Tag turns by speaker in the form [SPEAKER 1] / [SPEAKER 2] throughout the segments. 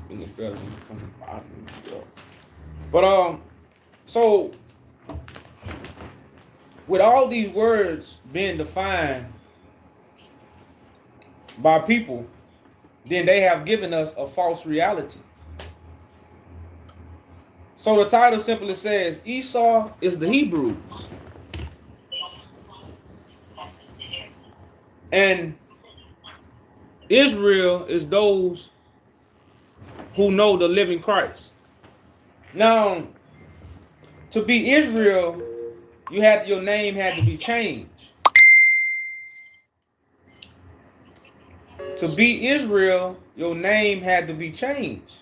[SPEAKER 1] in the belly from the bottom. But so with all these words being defined by people, then they have given us a false reality. So the title simply says Esau is the Hebrews, and Israel is those who know the living Christ. Now, to be Israel, your name had to be changed. To be Israel, your name had to be changed.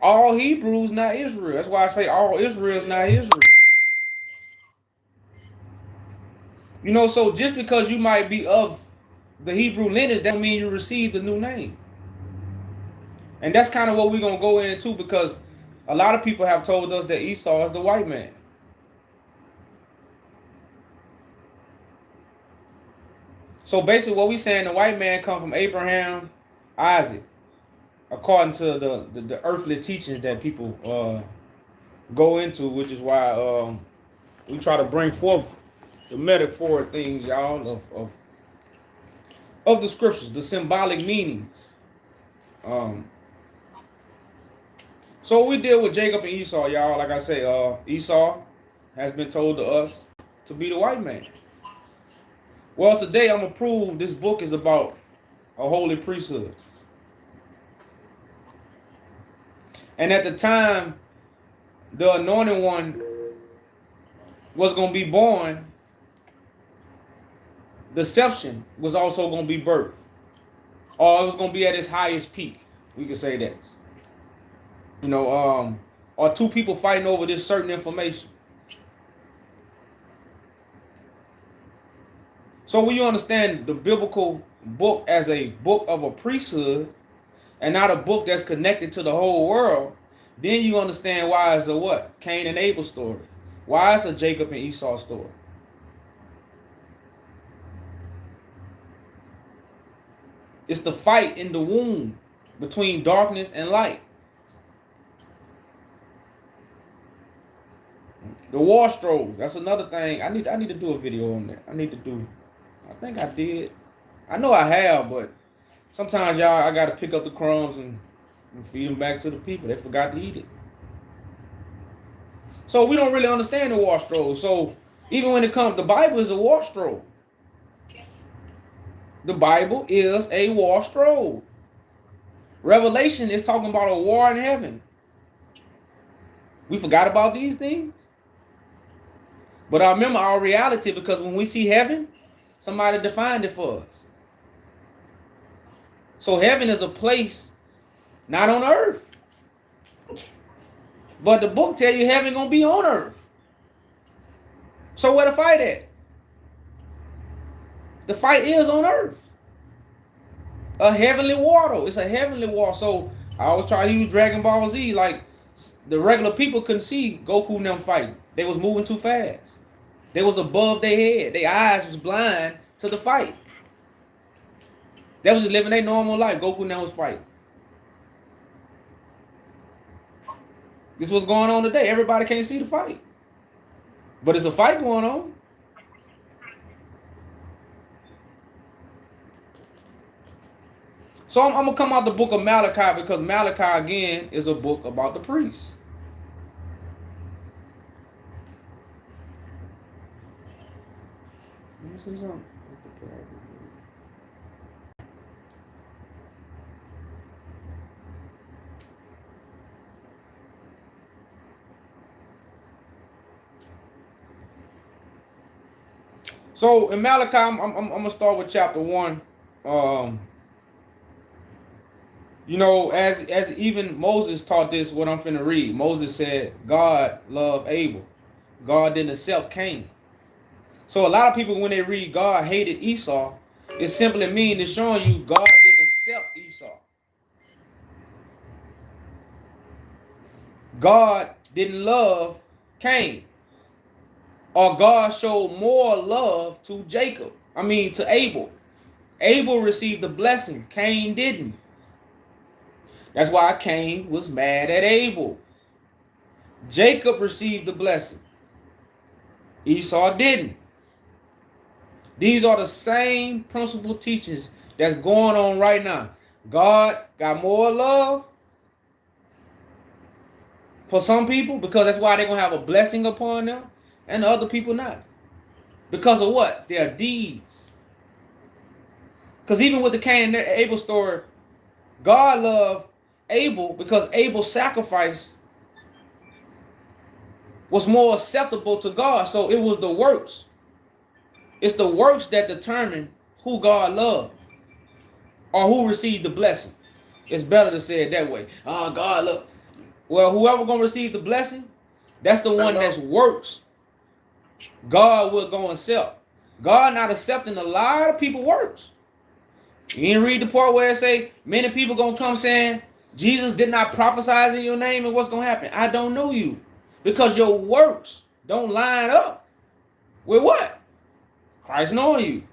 [SPEAKER 1] All Hebrews not Israel. That's why I say all Israel is not Israel. You know, so just because you might be of the Hebrew lineage, that don't mean you received the new name. And that's kind of what we're going to go into, because a lot of people have told us that Esau is the white man. So basically what we're saying, the white man come from Abraham, Isaac, according to the earthly teachings that people go into, which is why we try to bring forth the metaphor things, y'all, of the scriptures, the symbolic meanings. So we deal with Jacob and Esau, y'all. Like I say, Esau has been told to us to be the white man. Well, today I'm going to prove this book is about a holy priesthood. And at the time the anointed one was going to be born, deception was also going to be birthed. Or it was going to be at its highest peak. We could say that. You know, or two people fighting over this certain information. So when you understand the biblical book as a book of a priesthood and not a book that's connected to the whole world, then you understand why it's a what? Cain and Abel story. Why it's a Jacob and Esau story. It's the fight in the womb between darkness and light. The war strove. That's another thing. I need to do a video on that. I think I did. I know I have, but sometimes y'all, I got to pick up the crumbs and feed them back to the people. They forgot to eat it. So we don't really understand the war strove. So even when it comes, the Bible is a war strove. The Bible is a war strove. Revelation is talking about a war in heaven. We forgot about these things. But I remember our reality, because when we see heaven, somebody defined it for us. So heaven is a place not on earth. But the book tell you heaven gonna be on earth. So where the fight at? The fight is on earth. A heavenly war though. It's a heavenly war. So I always try to use Dragon Ball Z. Like, the regular people couldn't see Goku and them fighting. They was moving too fast. They was above their head. Their eyes was blind to the fight. They was just living their normal life. Goku and them was fighting. This is what's going on today. Everybody can't see the fight. But it's a fight going on. So I'm going to come out the book of Malachi, because Malachi, again, is a book about the priests. Let me see something. So in Malachi, I'm going to start with chapter 1. You know, as even Moses taught this, what I'm finna read. Moses said, God loved Abel. God didn't accept Cain. So a lot of people, when they read God hated Esau, it simply means it's showing you God didn't accept Esau. God didn't love Cain. Or God showed more love to Abel. Abel received the blessing. Cain didn't. That's why Cain was mad at Abel. Jacob received the blessing. Esau didn't. These are the same principle teachings that's going on right now. God got more love for some people because that's why they're going to have a blessing upon them, and the other people not. Because of what? Their deeds. Because even with the Cain and Abel story, God loved Abel because Abel's sacrifice was more acceptable to God. So it was the works. It's the works that determine who God loved or who received the blessing. It's better to say it that way. Oh, God love. Well, whoever going to receive the blessing, that's the one that's works. God will go and accept. God not accepting a lot of people works. You didn't read the part where it say many people going to come saying, Jesus did not prophesy in your name, and what's going to happen? I don't know you. Because your works don't line up with what? Christ knowing you.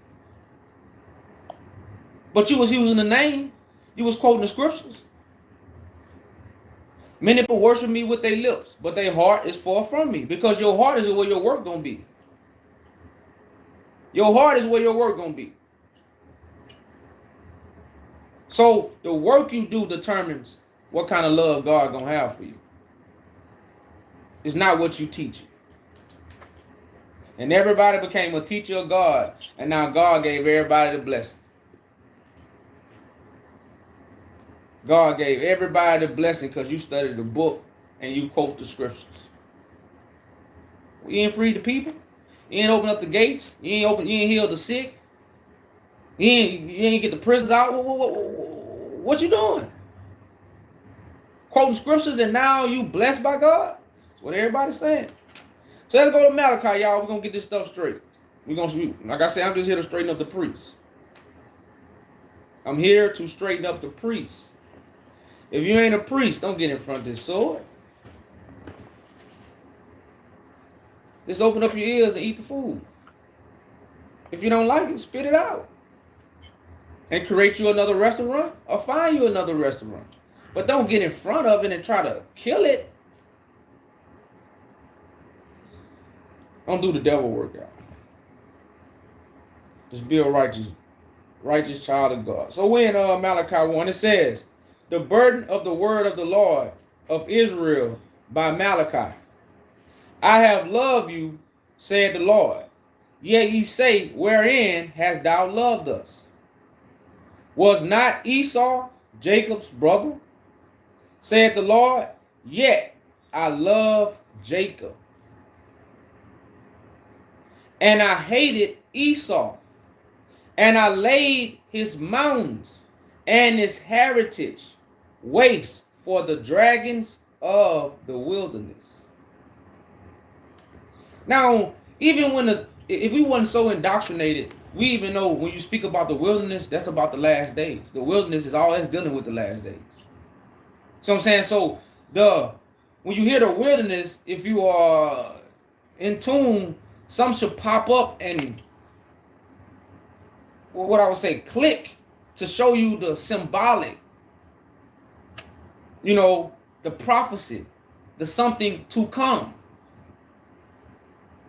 [SPEAKER 1] But you was using the name. You was quoting the scriptures. Many people worship me with their lips, but their heart is far from me. Because your heart is where your work going to be. Your heart is where your work going to be. So the work you do determines what kind of love God going to have for you. It's not what you teach. And everybody became a teacher of God. And now God gave everybody the blessing. God gave everybody the blessing because you studied the book and you quote the scriptures. You ain't freed the people. You ain't open up the gates. You ain't healed the sick. You ain't get the prisoners out. What you doing? Quoting scriptures and now you blessed by God? That's what everybody's saying. So let's go to Malachi, y'all. We're going to get this stuff straight. Like I said, I'm just here to straighten up the priests. I'm here to straighten up the priests. If you ain't a priest, don't get in front of this sword. Just open up your ears and eat the food. If you don't like it, spit it out. And create you another restaurant or find you another restaurant. But don't get in front of it and try to kill it. Don't do the devil work out. Just be a righteous child of God. So in Malachi 1, it says, the burden of the word of the Lord of Israel by Malachi. I have loved you, said the Lord. Yet ye say, wherein hast thou loved us? Was not Esau Jacob's brother? Said the Lord, yet I love Jacob. And I hated Esau. And I laid his mountains and his heritage waste for the dragons of the wilderness. Now, even if we weren't so indoctrinated, we even know when you speak about the wilderness, that's about the last days. The wilderness is all that's dealing with the last days. So I'm saying, so when you hear the wilderness, if you are in tune, some should pop up and what I would say, click to show you the symbolic, the prophecy, the something to come,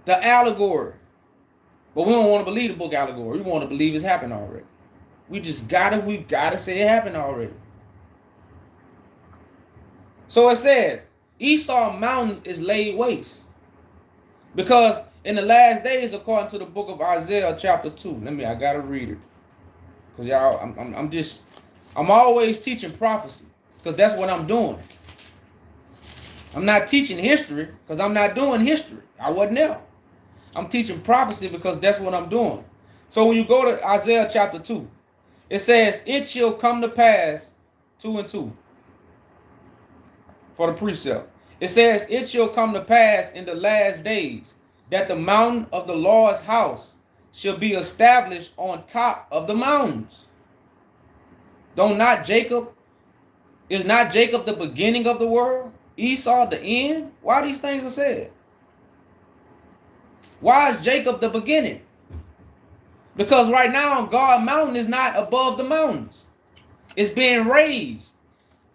[SPEAKER 1] the allegory. But we don't want to believe the book allegory. We want to believe it's happened already. We gotta say it happened already. So it says, Esau mountains is laid waste. Because in the last days, according to the book of Isaiah chapter 2, I gotta read it. Because y'all, I'm always teaching prophecy. Because that's what I'm doing. I'm not teaching history because I'm not doing history. I wasn't there. I'm teaching prophecy because that's what I'm doing. So when you go to Isaiah chapter 2, it says, it shall come to pass, 2 and 2, for the precept. It says, it shall come to pass in the last days that the mountain of the Lord's house shall be established on top of the mountains. Is not Jacob the beginning of the world? Esau the end? Why these things are said? Why is Jacob the beginning? Because right now, God mountain is not above the mountains. It's being raised.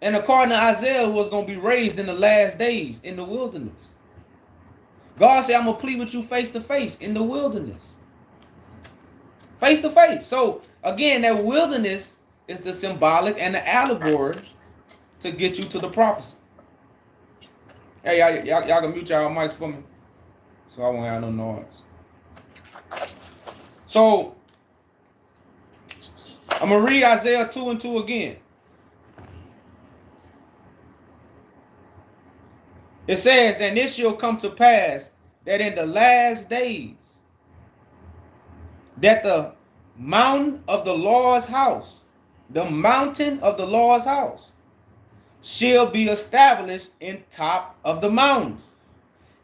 [SPEAKER 1] And according to Isaiah, it was going to be raised in the last days in the wilderness. God said, I'm going to plead with you face to face in the wilderness. Face to face. So, again, that wilderness is the symbolic and the allegory to get you to the prophecy. Hey, y'all can mute y'all mics for me so I won't have no noise. So, I'm going to read Isaiah 2:2 again. It says, and it shall come to pass that in the last days, that the mountain of the Lord's house, shall be established in top of the mountains,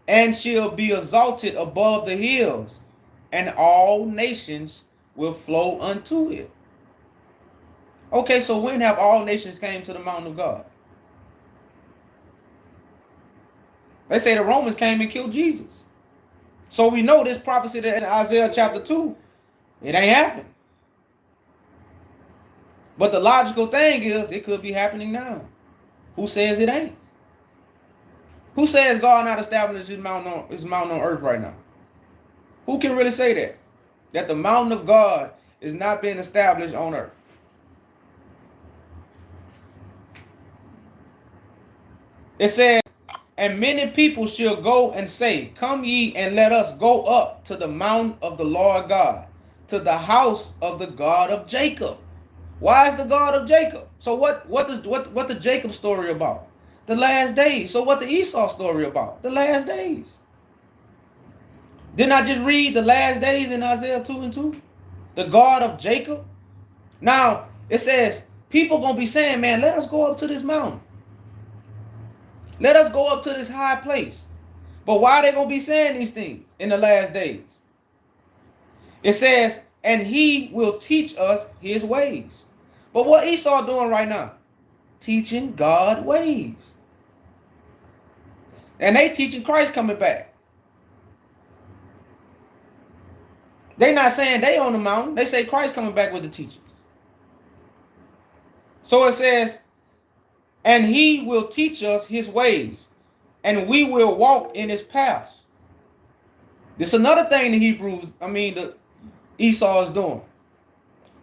[SPEAKER 1] and shall be exalted above the hills, and all nations will flow unto it. Okay, so when have all nations came to the mountain of God? They say the Romans came and killed Jesus. So we know this prophecy that in Isaiah chapter 2, it ain't happened. But the logical thing is it could be happening now. Who says it ain't? Who says God not established his mountain on earth right now? Who can really say that? That the mountain of God is not being established on earth? It says, and many people shall go and say, come ye and let us go up to the mountain of the Lord God, to the house of the God of Jacob. Why is the God of Jacob? So what the Jacob story about? The last days. So what the Esau story about? The last days. Didn't I just read the last days in Isaiah 2:2? The God of Jacob. Now it says people gonna be saying, man, let us go up to this mountain. Let us go up to this high place. But why are they going to be saying these things in the last days? It says, and he will teach us his ways. But what Esau doing right now? Teaching God ways. And they teaching Christ coming back. They not saying they on the mountain. They say Christ coming back with the teachings. So it says, and he will teach us his ways, and we will walk in his paths. This is another thing the Esau is doing.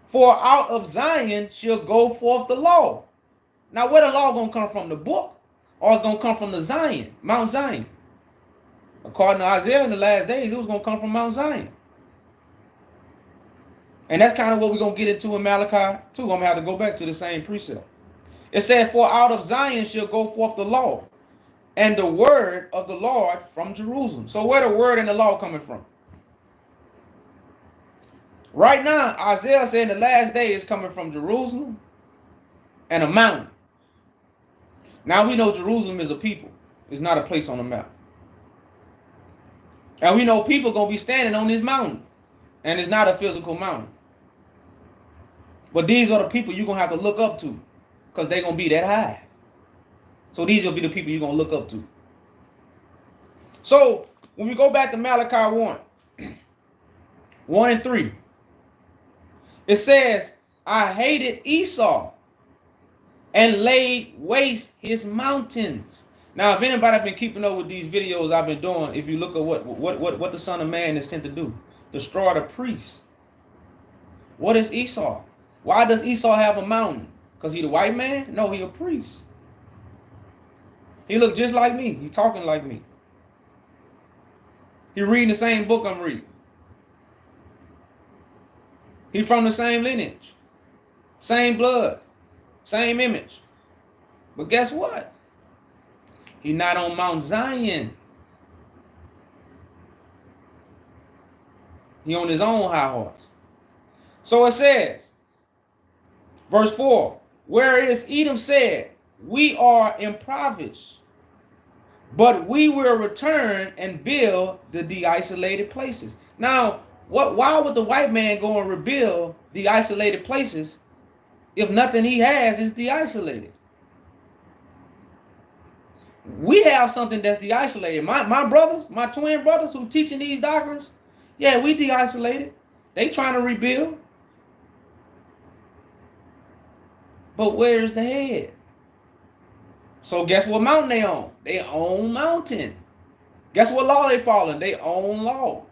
[SPEAKER 1] For out of Zion shall go forth the law. Now, where the law gonna come from? The book, or it's gonna come from the Zion, Mount Zion? According to Isaiah, in the last days, it was gonna come from Mount Zion. And that's kind of what we're gonna get into in Malachi 2. I'm gonna have to go back to the same precept. It said, for out of Zion shall go forth the law, and the word of the Lord from Jerusalem. So where the word and the law coming from? Right now, Isaiah said the last day is coming from Jerusalem and a mountain. Now we know Jerusalem is a people. It's not a place on the map. And we know people going to be standing on this mountain. And it's not a physical mountain. But these are the people you're going to have to look up to, because they're going to be that high. So these will be the people you're going to look up to. So when we go back to Malachi 1 and 3, it says, I hated Esau and laid waste his mountains. Now, if anybody been keeping up with these videos I've been doing, if you look at what the Son of Man is sent to do, destroy the priests. What is Esau? Why does Esau have a mountain? Because he the white man? No, he a priest. He look just like me. He talking like me. He reading the same book I'm reading. He from the same lineage. Same blood. Same image. But guess what? He not on Mount Zion. He on his own high horse. So it says, verse 4, whereas Edom said, we are impoverished, but we will return and build the de-isolated places. Now, why would the white man go and rebuild the isolated places if nothing he has is de-isolated? We have something that's de-isolated. My brothers, my twin brothers who teaching these doctrines, yeah, we de-isolated. They trying to rebuild. But where's the head? So guess what mountain they on? They own mountain. Guess what law they following? They own law.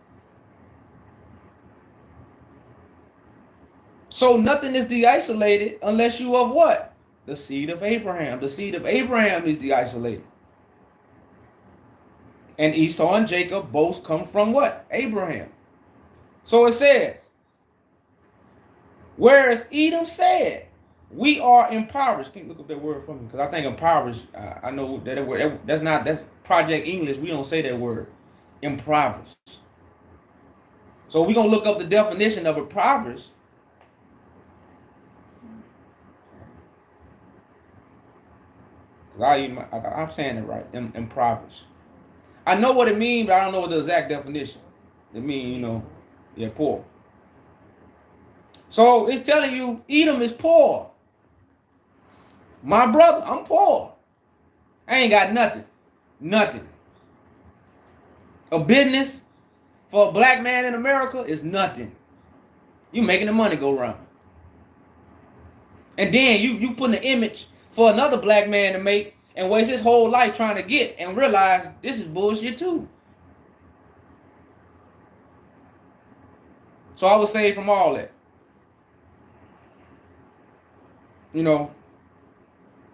[SPEAKER 1] So nothing is de-isolated unless you of what? The seed of Abraham. The seed of Abraham is de-isolated. And Esau and Jacob both come from what? Abraham. So it says, whereas Edom said, we are impoverished. Can you look up that word for me? Because I think impoverished, I know that word, that's Project English. We don't say that word. Impoverished. So we're going to look up the definition of impoverished. Because I'm saying it right. Impoverished. I know what it means, but I don't know what the exact definition. It means, poor. So it's telling you Edom is poor. My brother, I'm poor. I ain't got nothing. Nothing. A business for a black man in America is nothing. You making the money go round. And then you putting an image for another black man to make and waste his whole life trying to get and realize this is bullshit too. So I was saved from all that.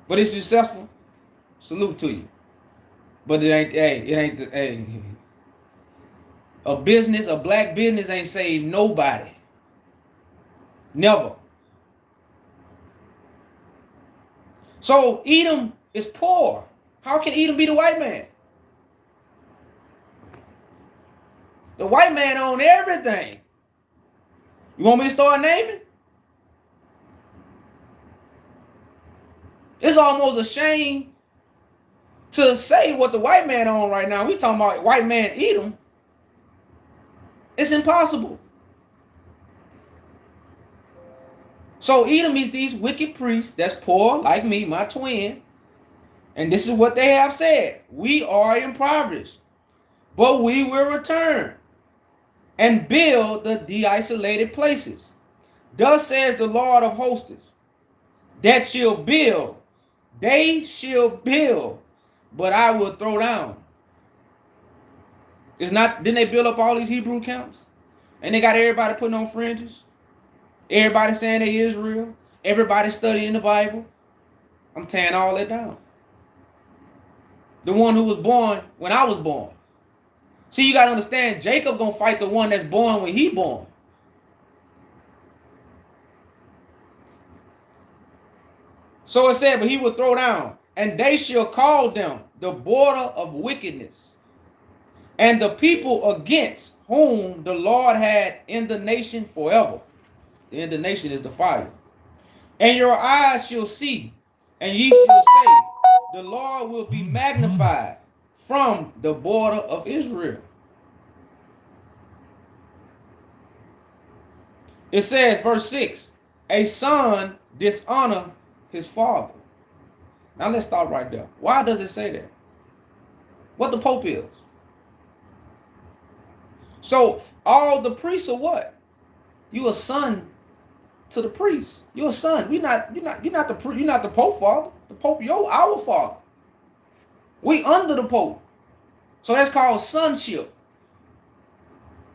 [SPEAKER 1] But it's successful. Salute to you. But a black business ain't saved nobody. Never. So Edom is poor. How can Edom be the white man? The white man owns everything. You want me to start naming? It's almost a shame to say what the white man owns right now. We talking about white man Edom. It's impossible. So Edom is these wicked priests that's poor like me, my twin. And this is what they have said. We are impoverished, but we will return and build the de-isolated places. Thus says the Lord of hosts, that shall build. They shall build, but I will throw down. Didn't they build up all these Hebrew camps? And they got everybody putting on fringes. Everybody saying they IsReal. Everybody studying the Bible. I'm tearing all that down. The one who was born when I was born. See, you got to understand, Jacob going to fight the one that's born when he born. So it said, but he will throw down, and they shall call them the border of wickedness, and the people against whom the Lord had in the nation forever. The end of the nation is the fire. And your eyes shall see, and ye shall say, the Lord will be magnified from the border of Israel. It says, verse 6, a son dishonor his father. Now let's stop right there. Why does it say that? What the Pope is. So all the priests are what? You a son to the priest. You're a son. You're not the Pope father. The Pope, our father. We under the Pope. So that's called sonship.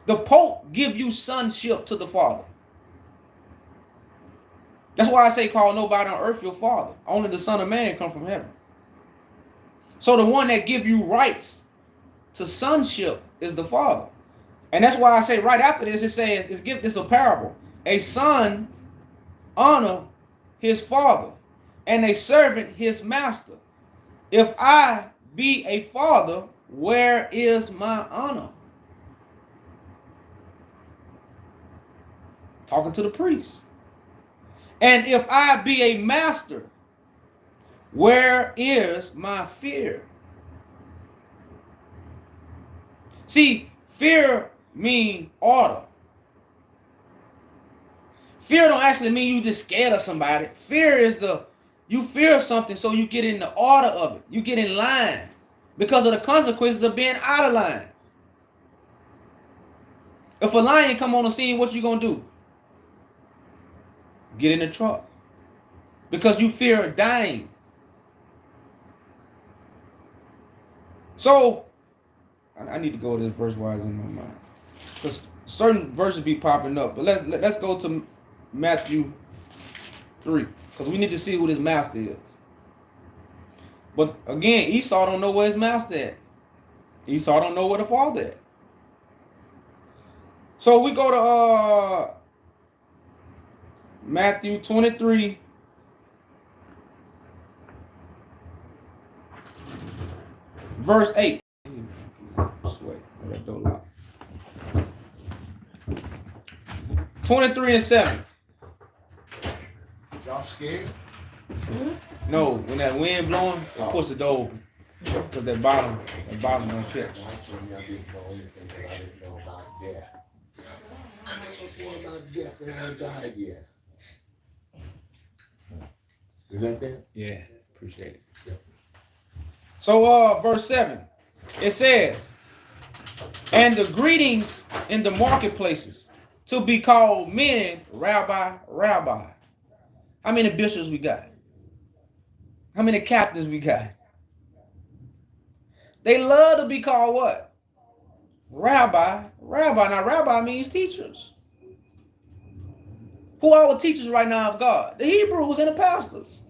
[SPEAKER 1] The Pope give you sonship to the Father. That's why I say call nobody on earth your father. Only the Son of Man come from heaven. So the one that give you rights to sonship is the Father. And that's why I say right after this, it says, give this a parable. A son honor his father, and a servant his master. If I be a father, where is my honor? Talking to the priest. And if I be a master, where is my fear? See, fear means order. Fear don't actually mean you just scared of somebody. Fear is you fear something so you get in the order of it. You get in line because of the consequences of being out of line. If a lion come on the scene, what you gonna do? Get in the truck. Because you fear dying. So, I need to go to this verse while it's in my mind. Because certain verses be popping up. But let's go to Matthew 3. Because we need to see who this master is. But again, Esau don't know where his master at. Esau don't know where the father at. So we go to Matthew 23. Verse 8. 23 and 7.
[SPEAKER 2] Y'all scared?
[SPEAKER 1] No, when that wind blowing, it push the door open. Because that bottom don't catch.
[SPEAKER 2] I didn't know anything that I didn't know about death. I'm not supposed to know about death that I haven't died yet. Is that that?
[SPEAKER 1] Yeah, appreciate it.
[SPEAKER 2] Yep.
[SPEAKER 1] So verse 7, it says, and the greetings in the marketplaces to be called men, rabbi, rabbi. How many bishops we got? How many captains we got? They love to be called what? Rabbi, rabbi. Now rabbi means teachers. Who are our teachers right now of God? The Hebrews and the pastors.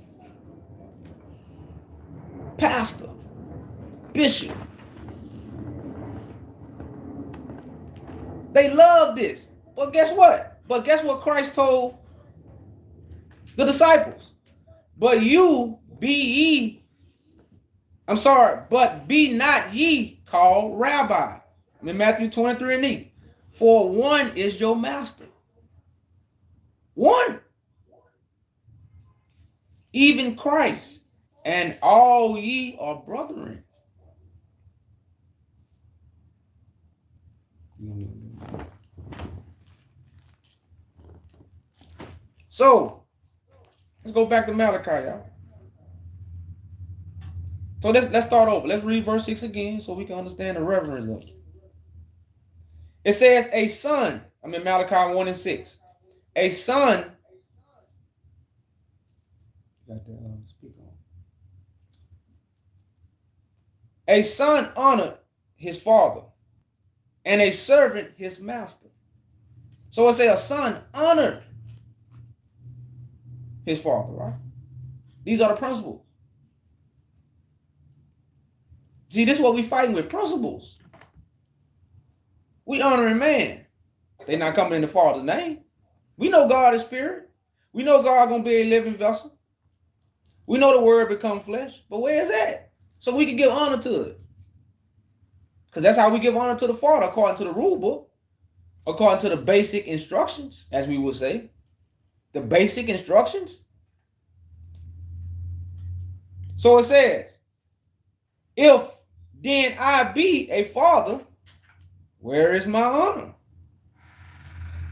[SPEAKER 1] Pastor, bishop. They love this. But guess what? But guess what Christ told the disciples? But you be ye, but be not ye called rabbi. In Matthew 23 and 8. For one is your master. One. Even Christ. And all ye are brethren. So, let's go back to Malachi, y'all. So let's start over. Let's read verse 6 again so we can understand the reverence of it. It says, a son, I'm in Malachi 1 and 6. A son, got that speak on. A son honored his father, and a servant his master. So it says a son honored his father, right? These are the principles. See, this is what we fighting with, principles. We honoring man. They're not coming in the Father's name. We know God is spirit. We know God gonna be a living vessel. We know the word become flesh, but where is that? So we can give honor to it. Because that's how we give honor to the Father, according to the rule book, according to the basic instructions, as we would say. The basic instructions. So it says, if then I be a father, where is my honor?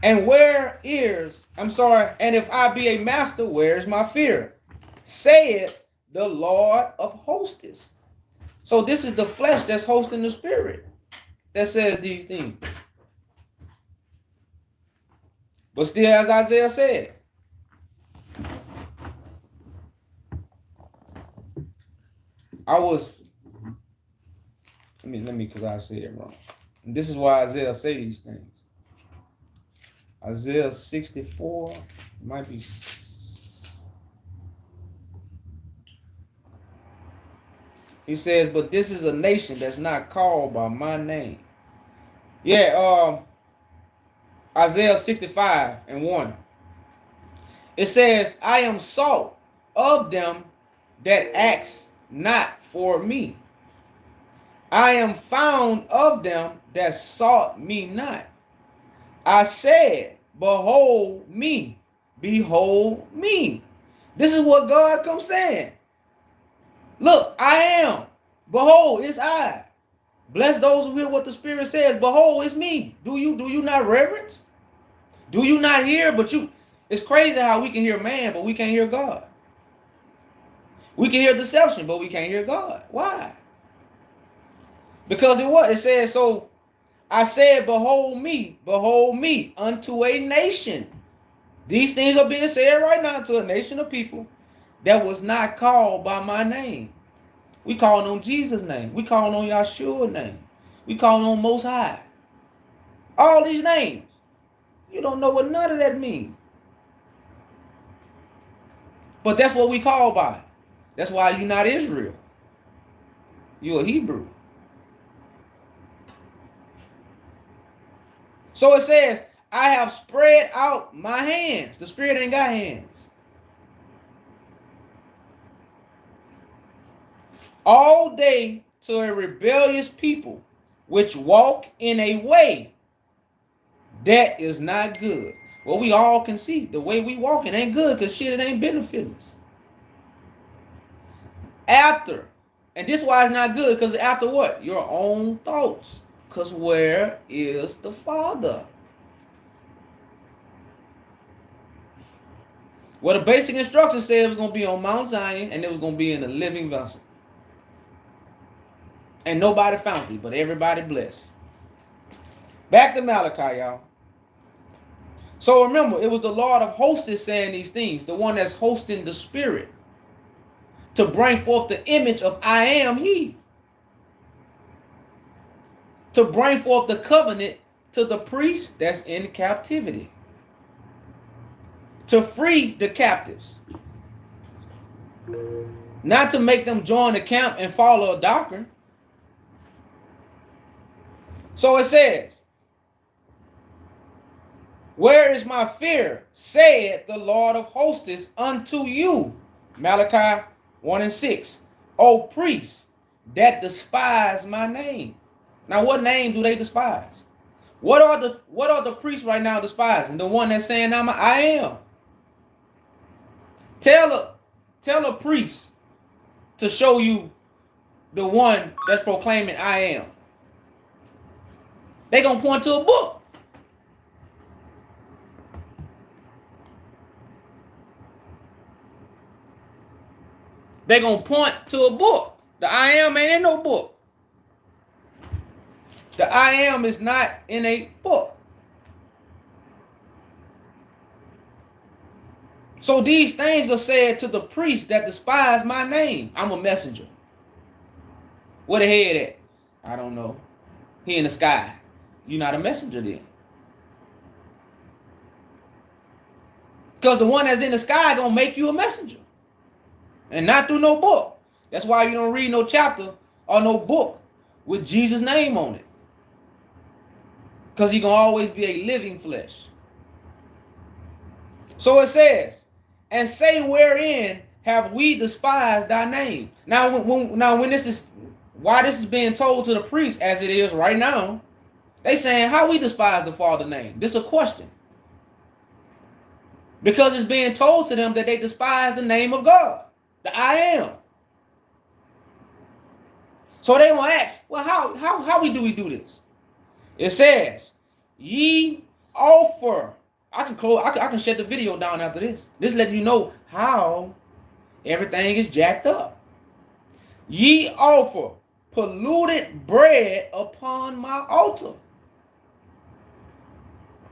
[SPEAKER 1] And and if I be a master, where is my fear? Saith the Lord of hosts. So this is the flesh that's hosting the spirit that says these things. But still, as Isaiah said, let me, because I said it wrong. And this is why Isaiah say these things. Isaiah 64, might be. He says, but this is a nation that's not called by my name. Yeah, Isaiah 65 and 1. It says, I am salt of them that ask not for me. I am found of them that sought me not. I said, behold me, behold me. This is what God comes saying. Look, I am. Behold, it's I. Bless those who hear what the Spirit says. Behold, it's me. Do you not reverence? Do you not hear? It's crazy how we can hear man, but we can't hear God. We can hear deception, but we can't hear God. Why? Because it says, so I said, behold me, unto a nation. These things are being said right now to a nation of people that was not called by my name. We calling on Jesus' name. We calling on Yahshua's name. We calling on Most High. All these names. You don't know what none of that means. But that's what we call by. That's why you're not Israel. You're a Hebrew. So it says, I have spread out my hands. The Spirit ain't got hands. All day to a rebellious people, which walk in a way that is not good. Well, we all can see the way we walking ain't good because shit, it ain't benefiting us. After, and this is why it's not good, because after what? Your own thoughts. Because where is the Father? Well, the basic instruction said it was going to be on Mount Zion and it was going to be in a living vessel. And nobody found it, but everybody blessed. Back to Malachi, y'all. So remember, it was the Lord of hosts saying these things, the one that's hosting the Spirit, to bring forth the image of I am He. To bring forth the covenant to the priest that's in captivity. To free the captives. Not to make them join the camp and follow a doctrine. So it says, where is my fear, said the Lord of hosts unto you? Malachi 1:6. O priests that despise my name. Now, what name do they despise? What are the priests right now despising? The one that's saying I am. Tell a priest to show you the one that's proclaiming I am. They gonna point to a book. They gonna point to a book. The I am ain't in no book. The I am is not in a book. So these things are said to the priests that despise my name. I'm a messenger. Where the head at? I don't know. He in the sky. You're not a messenger then. Because the one that's in the sky gonna make you a messenger. And not through no book. That's why you don't read no chapter or no book with Jesus' name on it. Because he gonna always be a living flesh. So it says, and say wherein have we despised thy name. Now when this is why this is being told to the priest as it is right now, they saying how we despise the Father's name. This is a question. Because it's being told to them that they despise the name of God. The I am. So they gonna ask, well, how do we do this? It says, ye offer. I can shut the video down after this. This letting you know how everything is jacked up. Ye offer polluted bread upon my altar.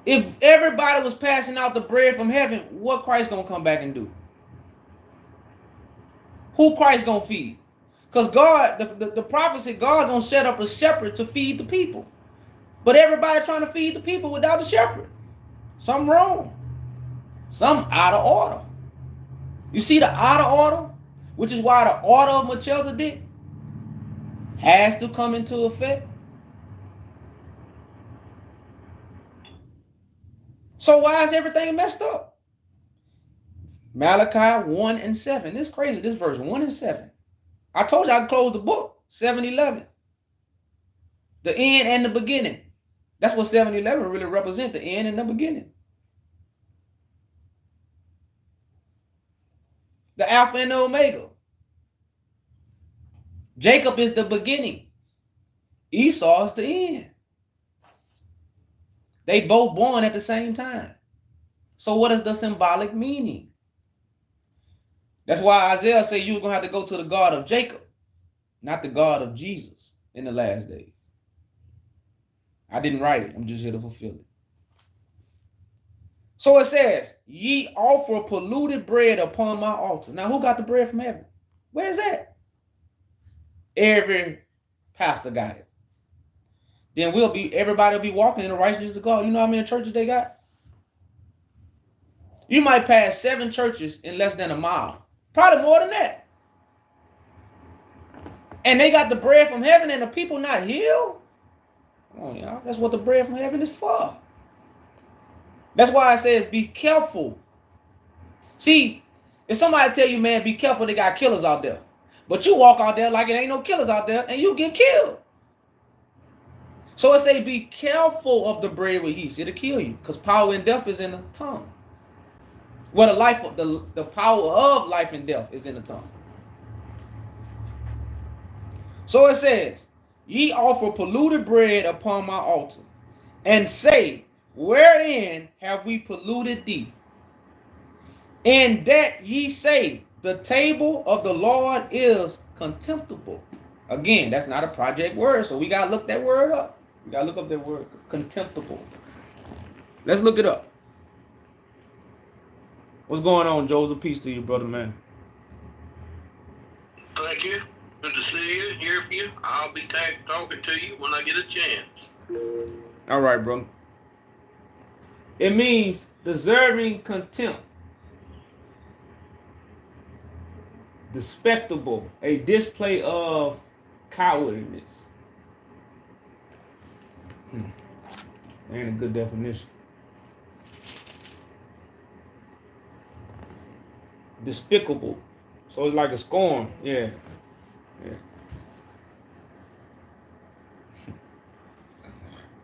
[SPEAKER 1] If everybody was passing out the bread from heaven, what Christ gonna come back and do? Who Christ gonna feed? Because God, the prophet said God gonna set up a shepherd to feed the people. But everybody trying to feed the people without the shepherd. Something wrong. Something out of order. You see the out of order? Which is why the order of Melchizedek has to come into effect. So why is everything messed up? Malachi 1:7. This is crazy, this verse 1:7. I told you I could close the book. 7:11. The end and the beginning. That's what 7:11 really represents, the end and the beginning. The Alpha and the Omega. Jacob is the beginning. Esau is the end. They both born at the same time. So what is the symbolic meaning? That's why Isaiah said you were going to have to go to the God of Jacob, not the God of Jesus in the last days. I didn't write it. I'm just here to fulfill it. So it says, ye offer polluted bread upon my altar. Now, who got the bread from heaven? Where is that? Every pastor got it. Then everybody will be walking in the righteousness of God. You know how many churches they got? You might pass 7 churches in less than a mile. Probably more than that. And they got the bread from heaven and the people not healed? Oh, y'all. That's what the bread from heaven is for. That's why it says be careful. See, if somebody tell you, man, be careful, they got killers out there. But you walk out there like it ain't no killers out there and you get killed. So it say be careful of the bread with yeast. It'll kill you because power and death is in the tongue. Well, the power of life and death is in the tongue. So it says, ye offer polluted bread upon my altar, and say, wherein have we polluted thee? In that ye say, the table of the Lord is contemptible. Again, that's not a project word, so we got to look that word up. We got to look up that word, contemptible. Let's look it up. What's going on, Joseph? Peace to you, brother, man.
[SPEAKER 3] Thank you. Good to see you, hear from you. I'll be talking to you when I get a chance.
[SPEAKER 1] All right, bro. It means deserving contempt, despicable, a display of cowardliness. Ain't a good definition. Despicable. So it's like a scorn. Yeah.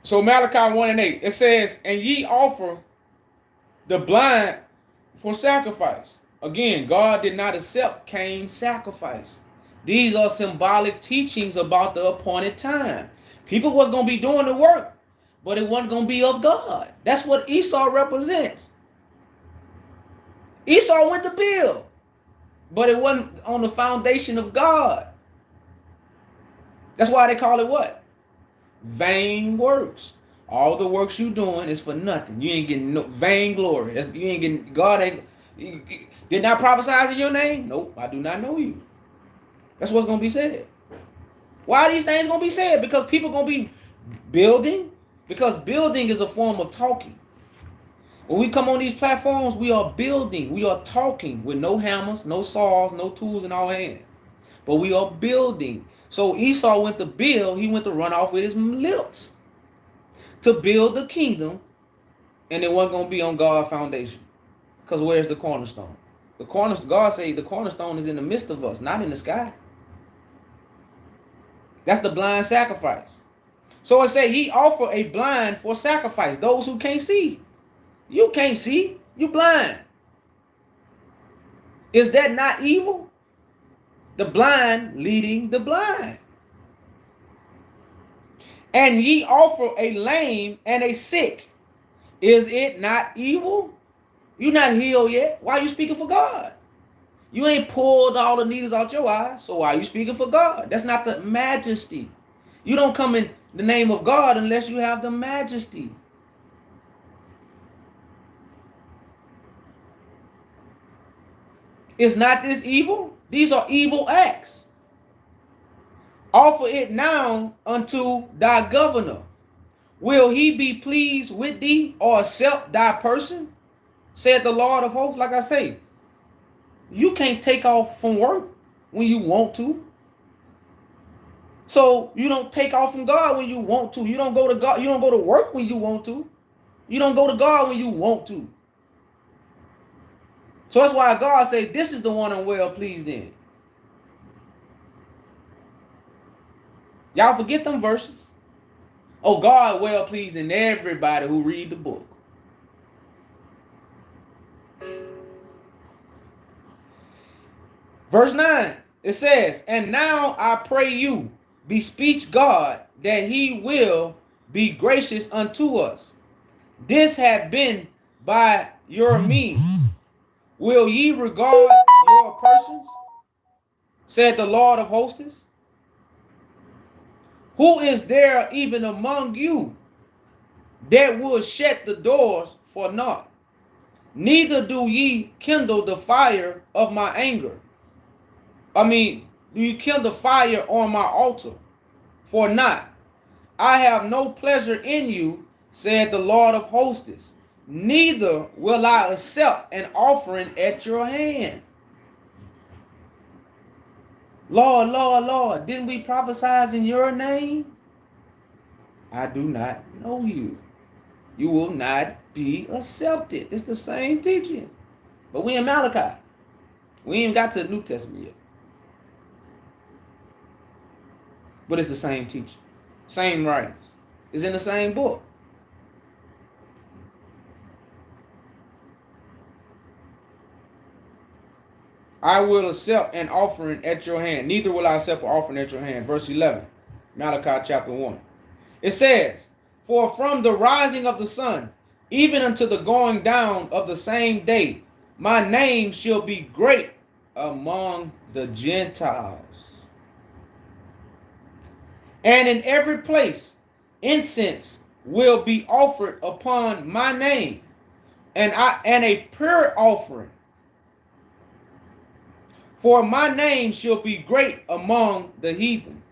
[SPEAKER 1] So Malachi 1 and 8, it says, and ye offer the blind for sacrifice. Again, God did not accept Cain's sacrifice. These are symbolic teachings about the appointed time. People was going to be doing the work, but it wasn't going to be of God. That's what Esau represents. Esau went to build, but it wasn't on the foundation of God. That's why they call it what? Vain works. All the works you doing is for nothing. You ain't getting no vain glory. You ain't getting, God ain't, did not prophesy in your name? Nope, I do not know you. That's what's going to be said. Why are these things going to be said? Because people going to be building. Because building is a form of talking. When we come on these platforms, we are building. We are talking with no hammers, no saws, no tools in our hand. But we are building. So Esau went to build. He went to run off with his lips to build the kingdom. And it wasn't going to be on God's foundation. Because where's the cornerstone? God said the cornerstone is in the midst of us, not in the sky. That's the blind sacrifice. So it said, ye offer a blind for sacrifice. Those who can't see. You can't see. You blind. Is that not evil? The blind leading the blind. And ye offer a lame and a sick. Is it not evil? You're not healed yet. Why are you speaking for God? You ain't pulled all the needles out your eyes. So why are you speaking for God? That's not the majesty. You don't come in the name of God unless you have the majesty. Is not this evil? These are evil acts. Offer it now unto thy governor. Will he be pleased with thee or accept thy person? Said the Lord of hosts. Like I say, you can't take off from work when you want to. So you don't take off from God when you want to. You don't go to God. You don't go to work when you want to. You don't go to God when you want to. So that's why God said, this is the one I'm well pleased in. Y'all forget them verses. Oh, God well pleased in everybody who read the book. Verse 9, it says, and now I pray you, beseech God, that he will be gracious unto us. This had been by your means. Will ye regard your persons? Said the Lord of hosts. Who is there even among you that would shut the doors for naught. Neither do ye kindle the fire of my anger. Do you kindle fire on my altar for naught? I have no pleasure in you, said the Lord of hosts. Neither will I accept an offering at your hand. Lord, Lord, Lord, didn't we prophesy in your name? I do not know you. You will not be accepted. It's the same teaching. But we in Malachi. We ain't got to the New Testament yet. But it's the same teaching. Same writings. It's in the same book. I will accept an offering at your hand. Neither will I accept an offering at your hand. Verse 11. Malachi chapter 1. It says, for from the rising of the sun, even unto the going down of the same day, my name shall be great among the Gentiles. And in every place, incense will be offered upon my name, and a pure offering. For my name shall be great among the heathen,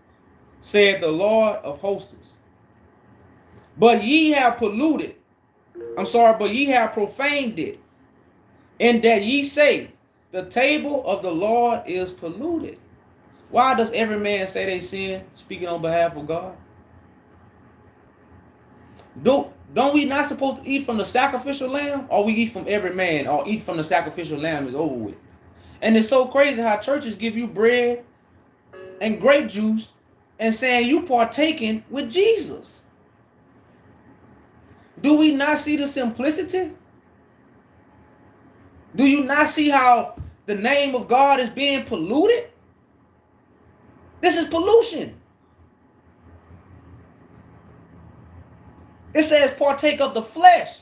[SPEAKER 1] said the Lord of hosts. But ye have profaned it, in that ye say, the table of the Lord is polluted. Why does every man say they sin, speaking on behalf of God? Don't we not supposed to eat from the sacrificial lamb, or we eat from every man, or eat from the sacrificial lamb is over with? And it's so crazy how churches give you bread and grape juice and saying you partaking with Jesus. Do we not see the simplicity? Do you not see how the name of God is being polluted? This is pollution. It says partake of the flesh,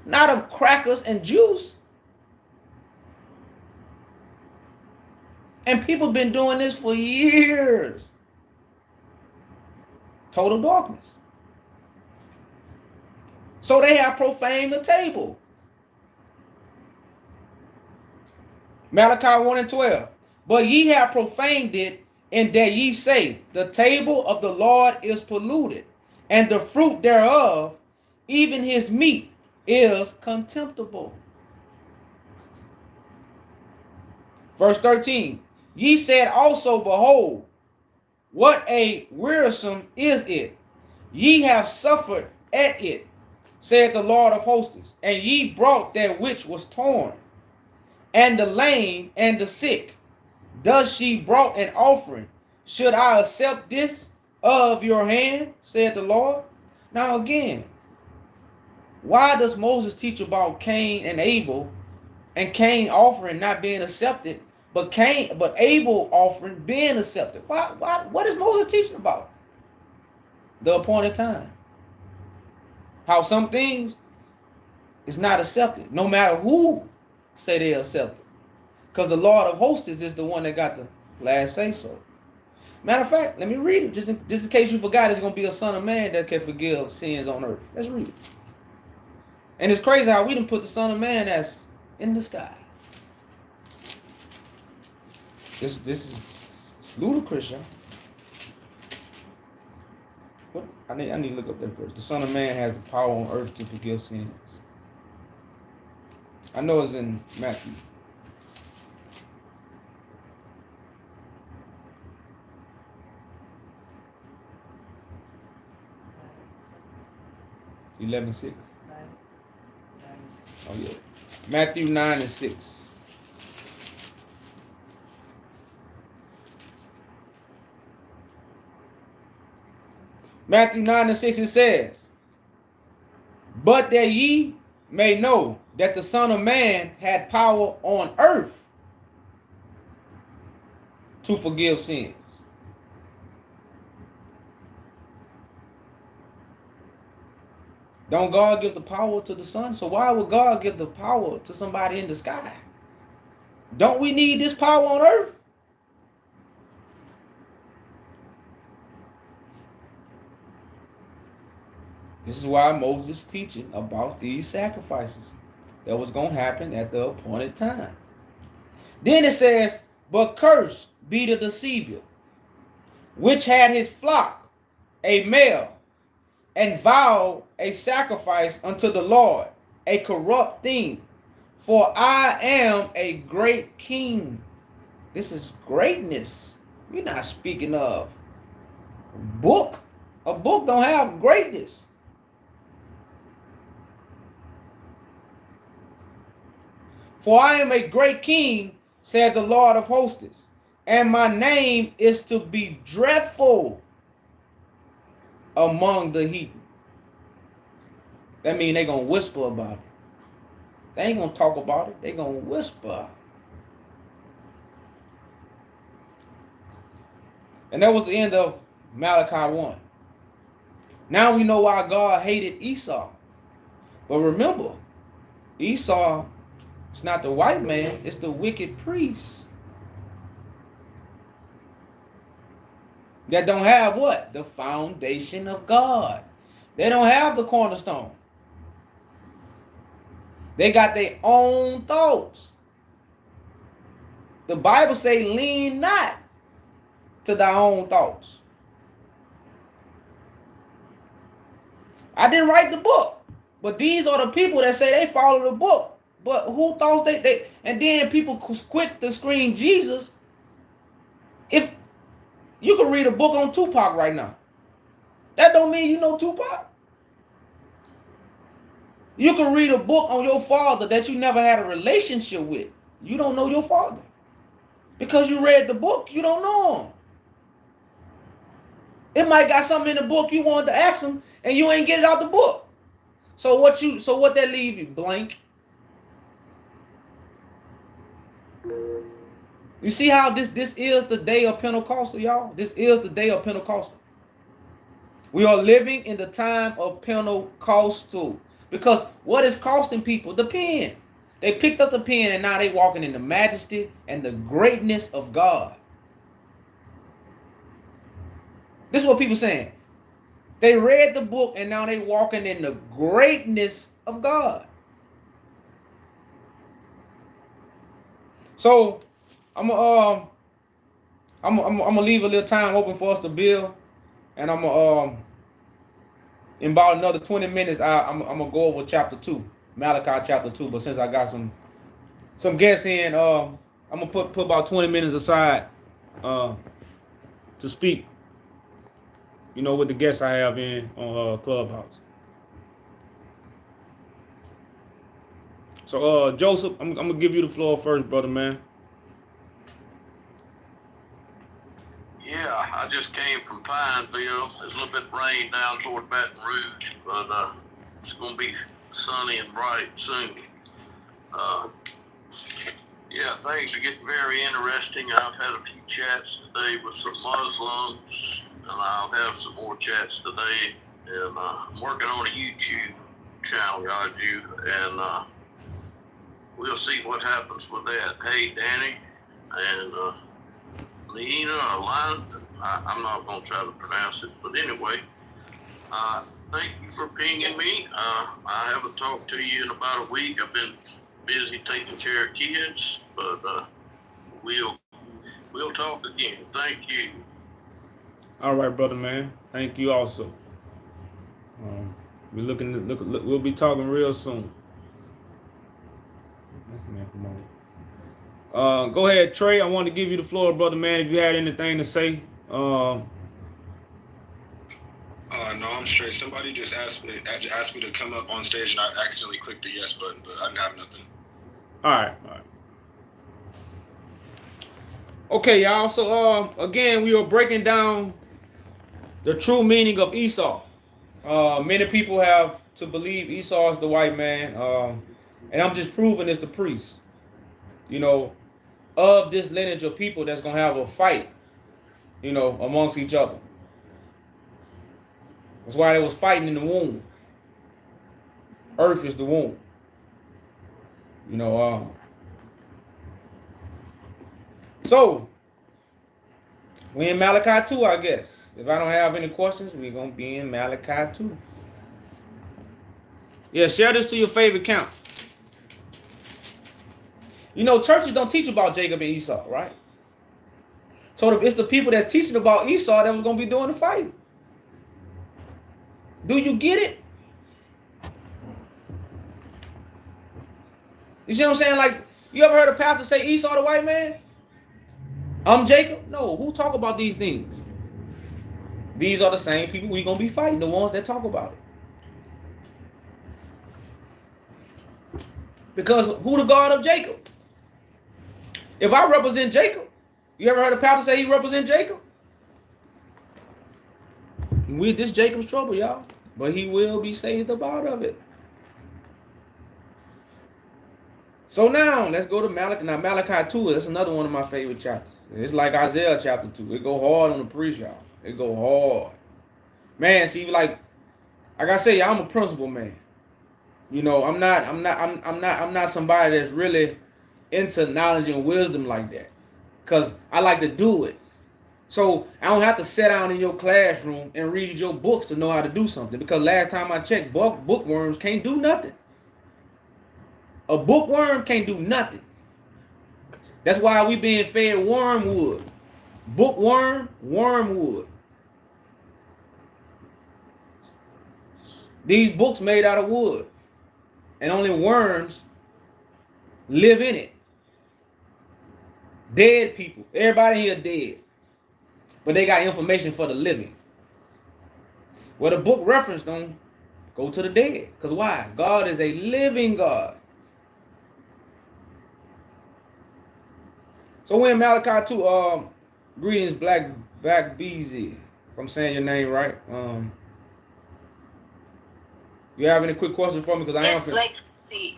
[SPEAKER 1] not of crackers and juice. And people been doing this for years. Total darkness. So they have profaned the table. Malachi 1 and 12. But ye have profaned it, in that ye say, the table of the Lord is polluted, and the fruit thereof, even his meat, is contemptible. Verse 13. Ye said also, behold, what a wearisome is it. Ye have suffered at it, said the Lord of hosts, and ye brought that which was torn, and the lame and the sick. Thus she brought an offering. Should I accept this of your hand, said the Lord? Now again, why does Moses teach about Cain and Abel, and Cain offering not being accepted, but Abel offering being accepted? What is Moses teaching about? The appointed time. How some things is not accepted, no matter who say they accept it. Because the Lord of hosts is the one that got the last say so. Matter of fact, let me read it. Just in case you forgot, it's going to be a son of man that can forgive sins on earth. Let's read it. And it's crazy how we done put the son of man as in the sky. This is ludicrous, y'all. What? I need to look up that verse. The son of man has the power on earth to forgive sins. I know it's in Matthew. Matthew 11:6. Oh yeah. Matthew 9:6. Matthew 9:6 it says, but that ye may know that the Son of Man had power on earth to forgive sins. Don't God give the power to the Son? So why would God give the power to somebody in the sky? Don't we need this power on earth? This is why Moses is teaching about these sacrifices that was going to happen at the appointed time. Then it says, but cursed be the deceiver, which had his flock a male, and vowed a sacrifice unto the Lord, a corrupt thing. For I am a great king. This is greatness. We're not speaking of book. A book don't have greatness. For I am a great king, said the Lord of hosts, and my name is to be dreadful among the heathen. That means they're going to whisper about it. They ain't going to talk about it. They're going to whisper. And that was the end of Malachi 1. Now we know why God hated Esau. But remember, Esau is not the white man, it's the wicked priest. That don't have what? The foundation of God. They don't have the cornerstone. They got their own thoughts. The Bible say, lean not to thy own thoughts. I didn't write the book, but these are the people that say they follow the book. But who thought they and then people quick to scream Jesus. If you can read a book on Tupac right now, that don't mean you know Tupac. You can read a book on your father that you never had a relationship with. You don't know your father. Because you read the book, you don't know him. It might got something in the book you wanted to ask him, and you ain't get it out the book. So what that leave you? Blank. You see how this is the day of Pentecostal, y'all? This is the day of Pentecostal. We are living in the time of Pentecostal. Because what is costing people? The pen. They picked up the pen and now they walking in the majesty and the greatness of God. This is what people saying. They read the book and now they walking in the greatness of God. So I'm gonna leave a little time open for us to build, and I'm gonna in about another 20 minutes I'm gonna go over chapter 2, Malachi chapter 2. But since I got some guests in, I'm gonna put about 20 minutes aside to speak. You know, with the guests I have in on Clubhouse. So Joseph, I'm gonna give you the floor first, brother man.
[SPEAKER 3] Yeah, I just came from Pineville. There's a little bit of rain down toward Baton Rouge, but it's going to be sunny and bright soon. Yeah, things are getting very interesting. I've had a few chats today with some Muslims, and I'll have some more chats today. And I'm working on a YouTube channel, Raju, and we'll see what happens with that. Hey, Danny, and Lena, I'm not going to try to pronounce it, but anyway, thank you for pinging me. I haven't talked to you in about a week. I've been busy taking care of kids, but we'll talk again. Thank you.
[SPEAKER 1] All right, brother man. Thank you also. We're looking to look. We'll be talking real soon. That's the man from over. Go ahead, Trey. I want to give you the floor, brother man. If you had anything to say.
[SPEAKER 4] No, I'm straight. Somebody just asked me to come up on stage, and I accidentally clicked the yes button, but I didn't have nothing.
[SPEAKER 1] All right. Okay, y'all. So again, we are breaking down the true meaning of Esau. Many people have to believe Esau is the white man, and I'm just proving it's the priest. You know, of this lineage of people that's gonna have a fight, you know, amongst each other. That's why they was fighting in the womb. Earth is the womb. You know, so we in Malachi 2, I guess. If I don't have any questions, we're gonna be in Malachi 2. Yeah, share this to your favorite count. You know, churches don't teach about Jacob and Esau, right? So it's the people that's teaching about Esau that was going to be doing the fighting. Do you get it? You see what I'm saying? Like, you ever heard a pastor say Esau the white man? I'm Jacob? No, who talk about these things? These are the same people we going to be fighting, the ones that talk about it. Because who the God of Jacob? If I represent Jacob, you ever heard a pastor say he represents Jacob? This Jacob's trouble, y'all. But he will be saved up out of it. So now, let's go to Malachi. Now, Malachi 2, that's another one of my favorite chapters. It's like Isaiah chapter 2. It go hard on the priest, y'all. It go hard. Man, see, like I say, I'm a principle man. You know, I'm not somebody that's really into knowledge and wisdom like that. Because I like to do it. So I don't have to sit down in your classroom and read your books to know how to do something. Because last time I checked, bookworms can't do nothing. A bookworm can't do nothing. That's why we being fed wormwood. Bookworm, wormwood. These books made out of wood. And only worms live in it. Dead people. Everybody here dead. But they got information for the living. Well, the book reference don't go to the dead. Because why? God is a living God. So we're in Malachi 2. Greetings, Black BZ. If I'm saying your name right. You have any quick questions for me? Because I am.
[SPEAKER 5] It's Black Betsy.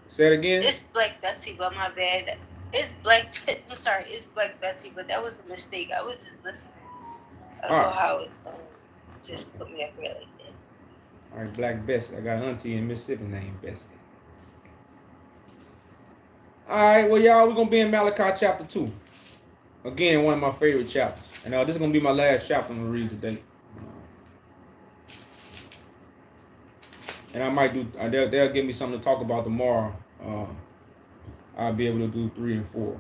[SPEAKER 1] Say it again.
[SPEAKER 5] It's Black Betsy, but my bad. It's Black. I'm sorry. It's Black Betsy, but that was a mistake. I was just listening. I don't know how it just put me up there like that.
[SPEAKER 1] All right, Black Bessie. I got an auntie in Mississippi named Bessie. All right, well, y'all, we're going to be in Malachi chapter 2. Again, one of my favorite chapters. And this is going to be my last chapter I'm going to read today. And I might do, they'll give me something to talk about tomorrow. I'll be able to do 3 and 4.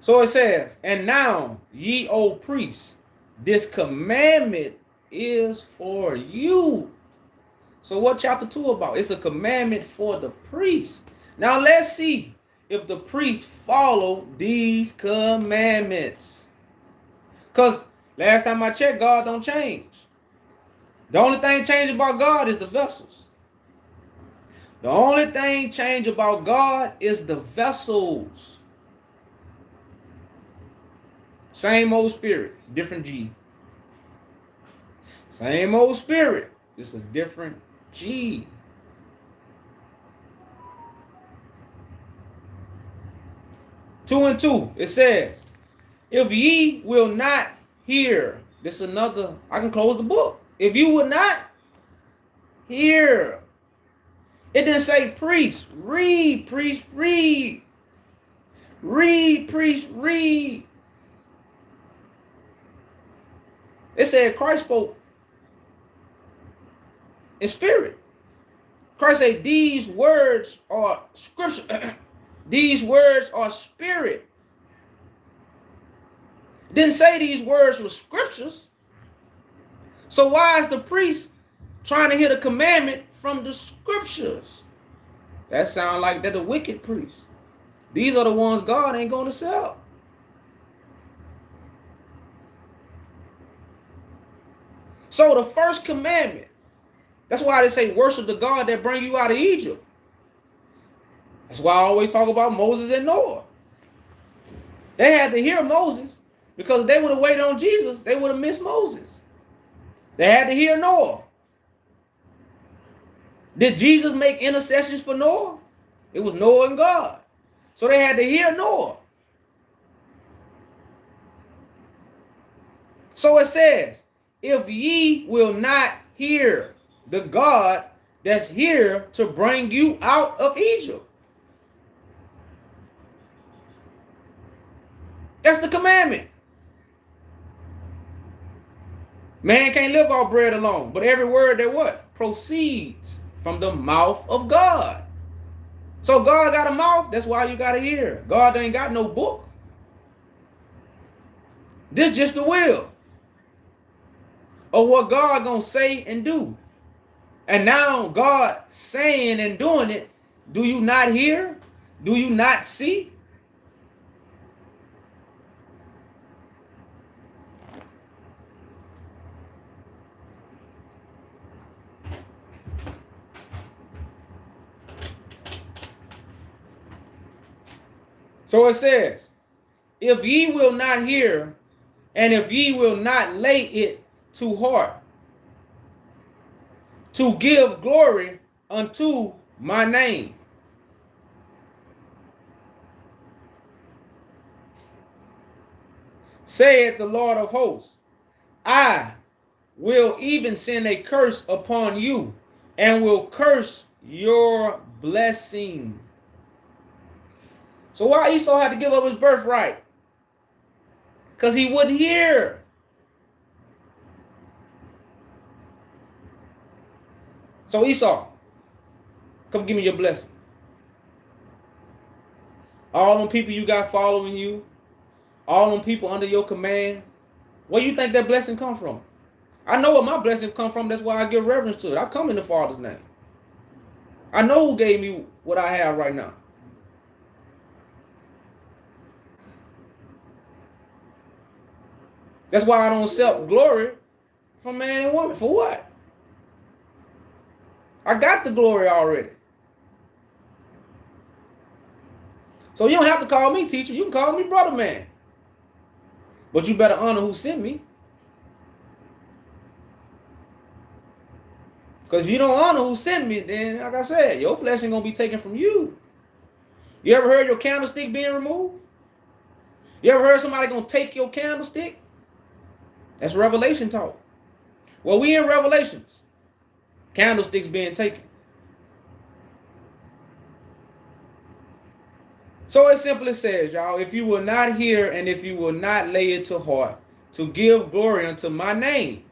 [SPEAKER 1] So it says, and now, ye old priests, this commandment is for you. So what chapter 2 about? It's a commandment for the priest. Now let's see if the priests follow these commandments. Because last time I checked, God don't change. The only thing changed about God is the vessels. The only thing changed about God is the vessels. Same old spirit, different G. Same old spirit, it's a different G. Two and 2, it says, if ye will not hear, this is another, I can close the book. If you will not hear, it didn't say priest, read, priest, read. Read, priest, read. It said Christ spoke in spirit. Christ said these words are scripture. These words are spirit. Didn't say these words were scriptures. So why is the priest trying to hear the commandment from the scriptures? That sounds like they're the wicked priests. These are the ones God ain't going to sell. So the first commandment, that's why they say worship the God that bring you out of Egypt. That's why I always talk about Moses and Noah. They had to hear Moses because if they would have waited on Jesus, they would have missed Moses. They had to hear Noah. Did Jesus make intercessions for Noah? It was Noah and God. So they had to hear Noah. So it says, if ye will not hear the God that's here to bring you out of Egypt. That's the commandment. Man can't live off bread alone, but every word that what? Proceeds from the mouth of God. So God got a mouth, that's why you got to hear. God ain't got no book. This just the will of what God gonna say and do. And now God saying and doing it, do you not hear? Do you not see? So it says, if ye will not hear, and if ye will not lay it to heart, to give glory unto my name. Saith the Lord of hosts, I will even send a curse upon you, and will curse your blessing. So why Esau had to give up his birthright? Because he wouldn't hear. So Esau, come give me your blessing. All them people you got following you, all them people under your command, where you think that blessing come from? I know where my blessing come from. That's why I give reverence to it. I come in the Father's name. I know who gave me what I have right now. That's why I don't accept glory from man and woman. For what? I got the glory already. So you don't have to call me teacher. You can call me brother man. But you better honor who sent me. Because if you don't honor who sent me, then like I said, your blessing going to be taken from you. You ever heard your candlestick being removed? You ever heard somebody going to take your candlestick? That's Revelation talk. Well, we in Revelations. Candlesticks being taken. So it simply says, y'all, if you will not hear and if you will not lay it to heart to give glory unto my name,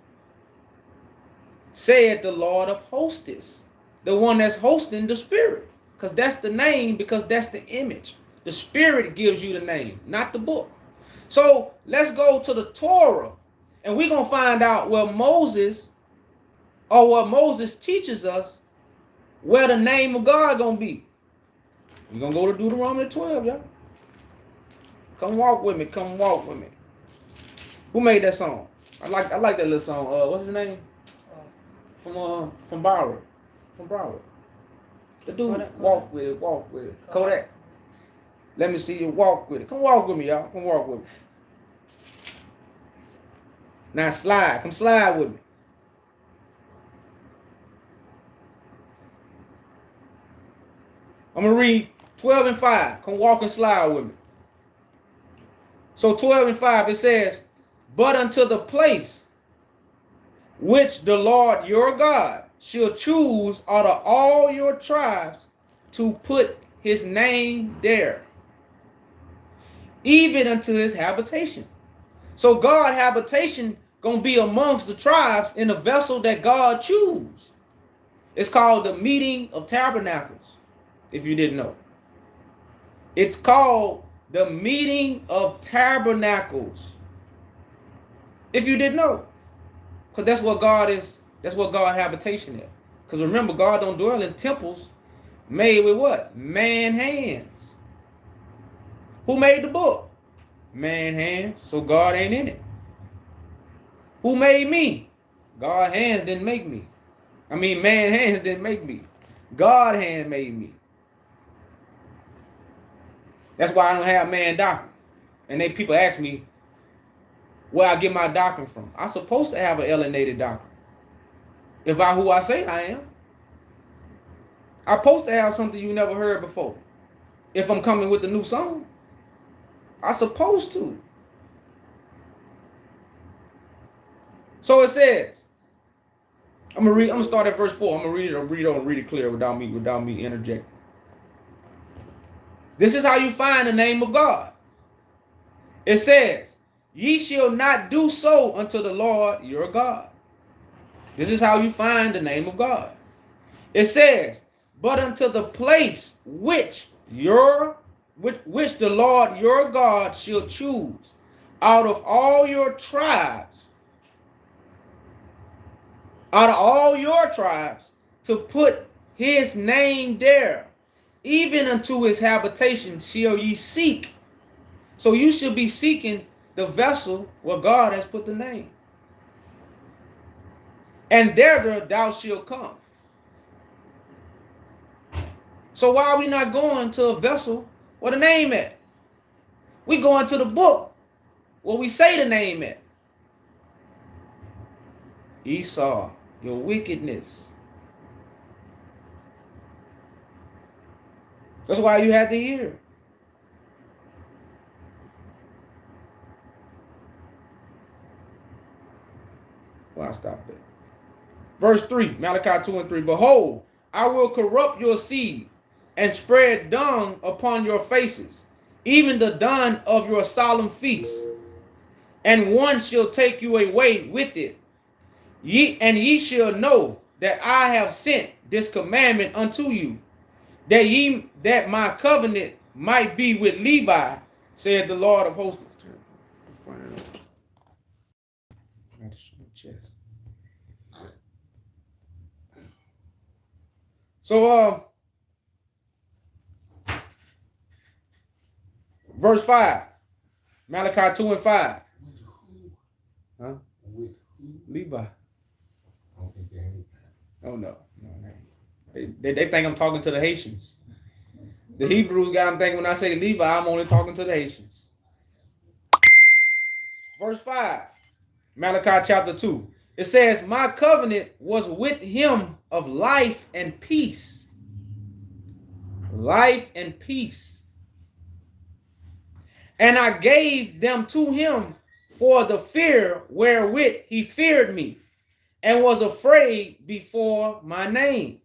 [SPEAKER 1] saith the Lord of hosts, the one that's hosting the spirit. Because that's the name, because that's the image. The spirit gives you the name, not the book. So let's go to the Torah. And we're going to find out where Moses, or what Moses teaches us, where the name of God going to be. We're going to go to Deuteronomy 12, y'all. Come walk with me. Come walk with me. Who made that song? I like that little song. What's his name? From Broward. From Broward. The dude, walk with it. Kodak. Let me see you walk with it. Come walk with me, y'all. Come walk with me. Now slide. Come slide with me. I'm going to read 12 and 5. Come walk and slide with me. So 12 and 5, it says, but unto the place which the Lord your God shall choose out of all your tribes to put his name there, even unto his habitation. So God's habitation going to be amongst the tribes in the vessel that God choose. It's called the meeting of tabernacles, if you didn't know. It's called the meeting of tabernacles, if you didn't know. Because that's what God is. That's what God's habitation is. Because remember, God don't dwell in temples made with what? Man hands. Who made the book? Man hands. So God ain't in it. Who made me? God hands didn't make me. I mean, man hands didn't make me. God hand made me. That's why I don't have man doctrine. And then people ask me where I get my doctrine from. I'm supposed to have an alienated doctrine. If I who I say I am. I'm supposed to have something you never heard before. If I'm coming with a new song. I'm supposed to. So it says, I'm gonna start at verse 4. I'm gonna read it clear without me interjecting. This is how you find the name of God. It says, ye shall not do so unto the Lord your God. This is how you find the name of God. It says, but unto the place which the Lord your God shall choose out of all your tribes, to put his name there, even unto his habitation shall ye seek. So you should be seeking the vessel where God has put the name. And there thou shalt come. So why are we not going to a vessel where the name at? We going to the book where we say the name at. Esau, your wickedness. That's why you had to hear. Well, I stopped there. Verse 3, Malachi 2 and 3. Behold, I will corrupt your seed and spread dung upon your faces, even the dung of your solemn feasts. And one shall take you away with it. Ye shall know that I have sent this commandment unto you, that my covenant might be with Levi, said the Lord of hosts. So verse 5, Malachi 2 and 5. Huh?
[SPEAKER 2] With who?
[SPEAKER 1] Levi.
[SPEAKER 2] I don't think they ain't.
[SPEAKER 1] Oh no. They think I'm talking to the Haitians. The Hebrews got them thinking when I say Levi, I'm only talking to the Haitians. Verse 5, Malachi chapter 2. It says, my covenant was with him of life and peace. Life and peace. And I gave them to him for the fear wherewith he feared me, and was afraid before my name.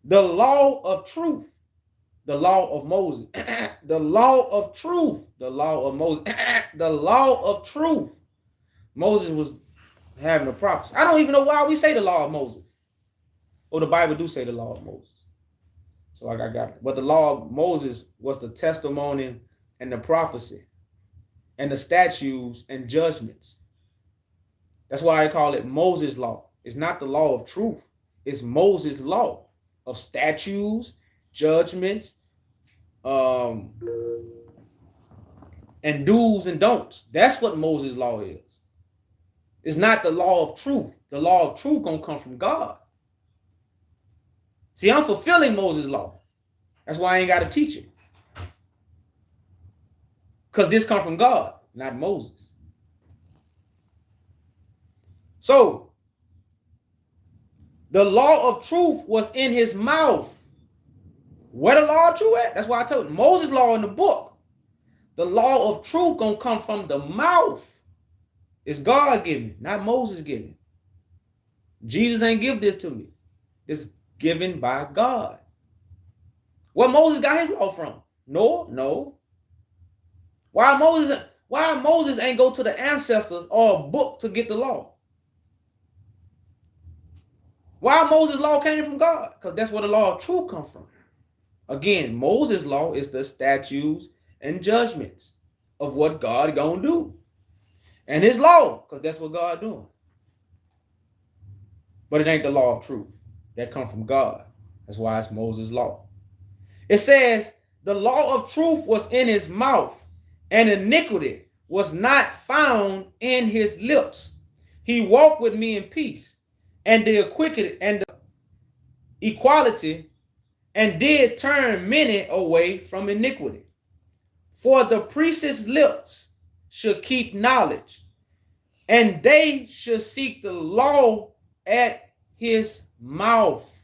[SPEAKER 1] The law of truth, the law of Moses, the law of truth, the law of Moses, the law of truth. Moses was having a prophecy. I don't even know why we say the law of Moses. Or the Bible do say the law of Moses. So I got it. But the law of Moses was the testimony and the prophecy and the statutes and judgments. That's why I call it Moses' law. It's not the law of truth. It's Moses' law of statutes, judgments, and do's and don'ts. That's what Moses' law is. It's not the law of truth. The law of truth gonna come from God. See, I'm fulfilling Moses' law. That's why I ain't got to teach it. Because this come from God, not Moses. So, the law of truth was in his mouth. Where the law of truth at? That's why I told you. Moses' law in the book. The law of truth gonna come from the mouth. It's God given, not Moses given. Jesus ain't give this to me. It's given by God. Where Moses got his law from? No. Why Moses ain't go to the ancestors or a book to get the law? Why Moses' law came from God? Because that's where the law of truth come from. Again, Moses' law is the statutes and judgments of what God gonna do. And his law, because that's what God doing. But it ain't the law of truth. That come from God. That's why it's Moses' law. It says, the law of truth was in his mouth, and iniquity was not found in his lips. He walked with me in peace, and the equality, and did turn many away from iniquity. For the priest's lips should keep knowledge, and they should seek the law at his mouth.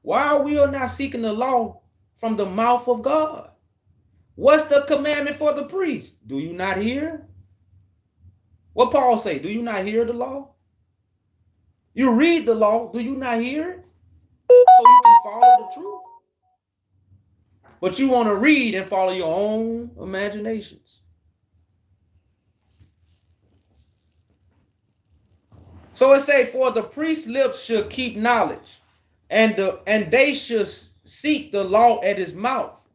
[SPEAKER 1] Why are we not seeking the law from the mouth of God? What's the commandment for the priest? Do you not hear? What Paul say? Do you not hear the law? You read the law. Do you not hear it? So you can follow the truth. But you want to read and follow your own imaginations. So it say, for the priest's lips should keep knowledge, and they should seek the law at his mouth,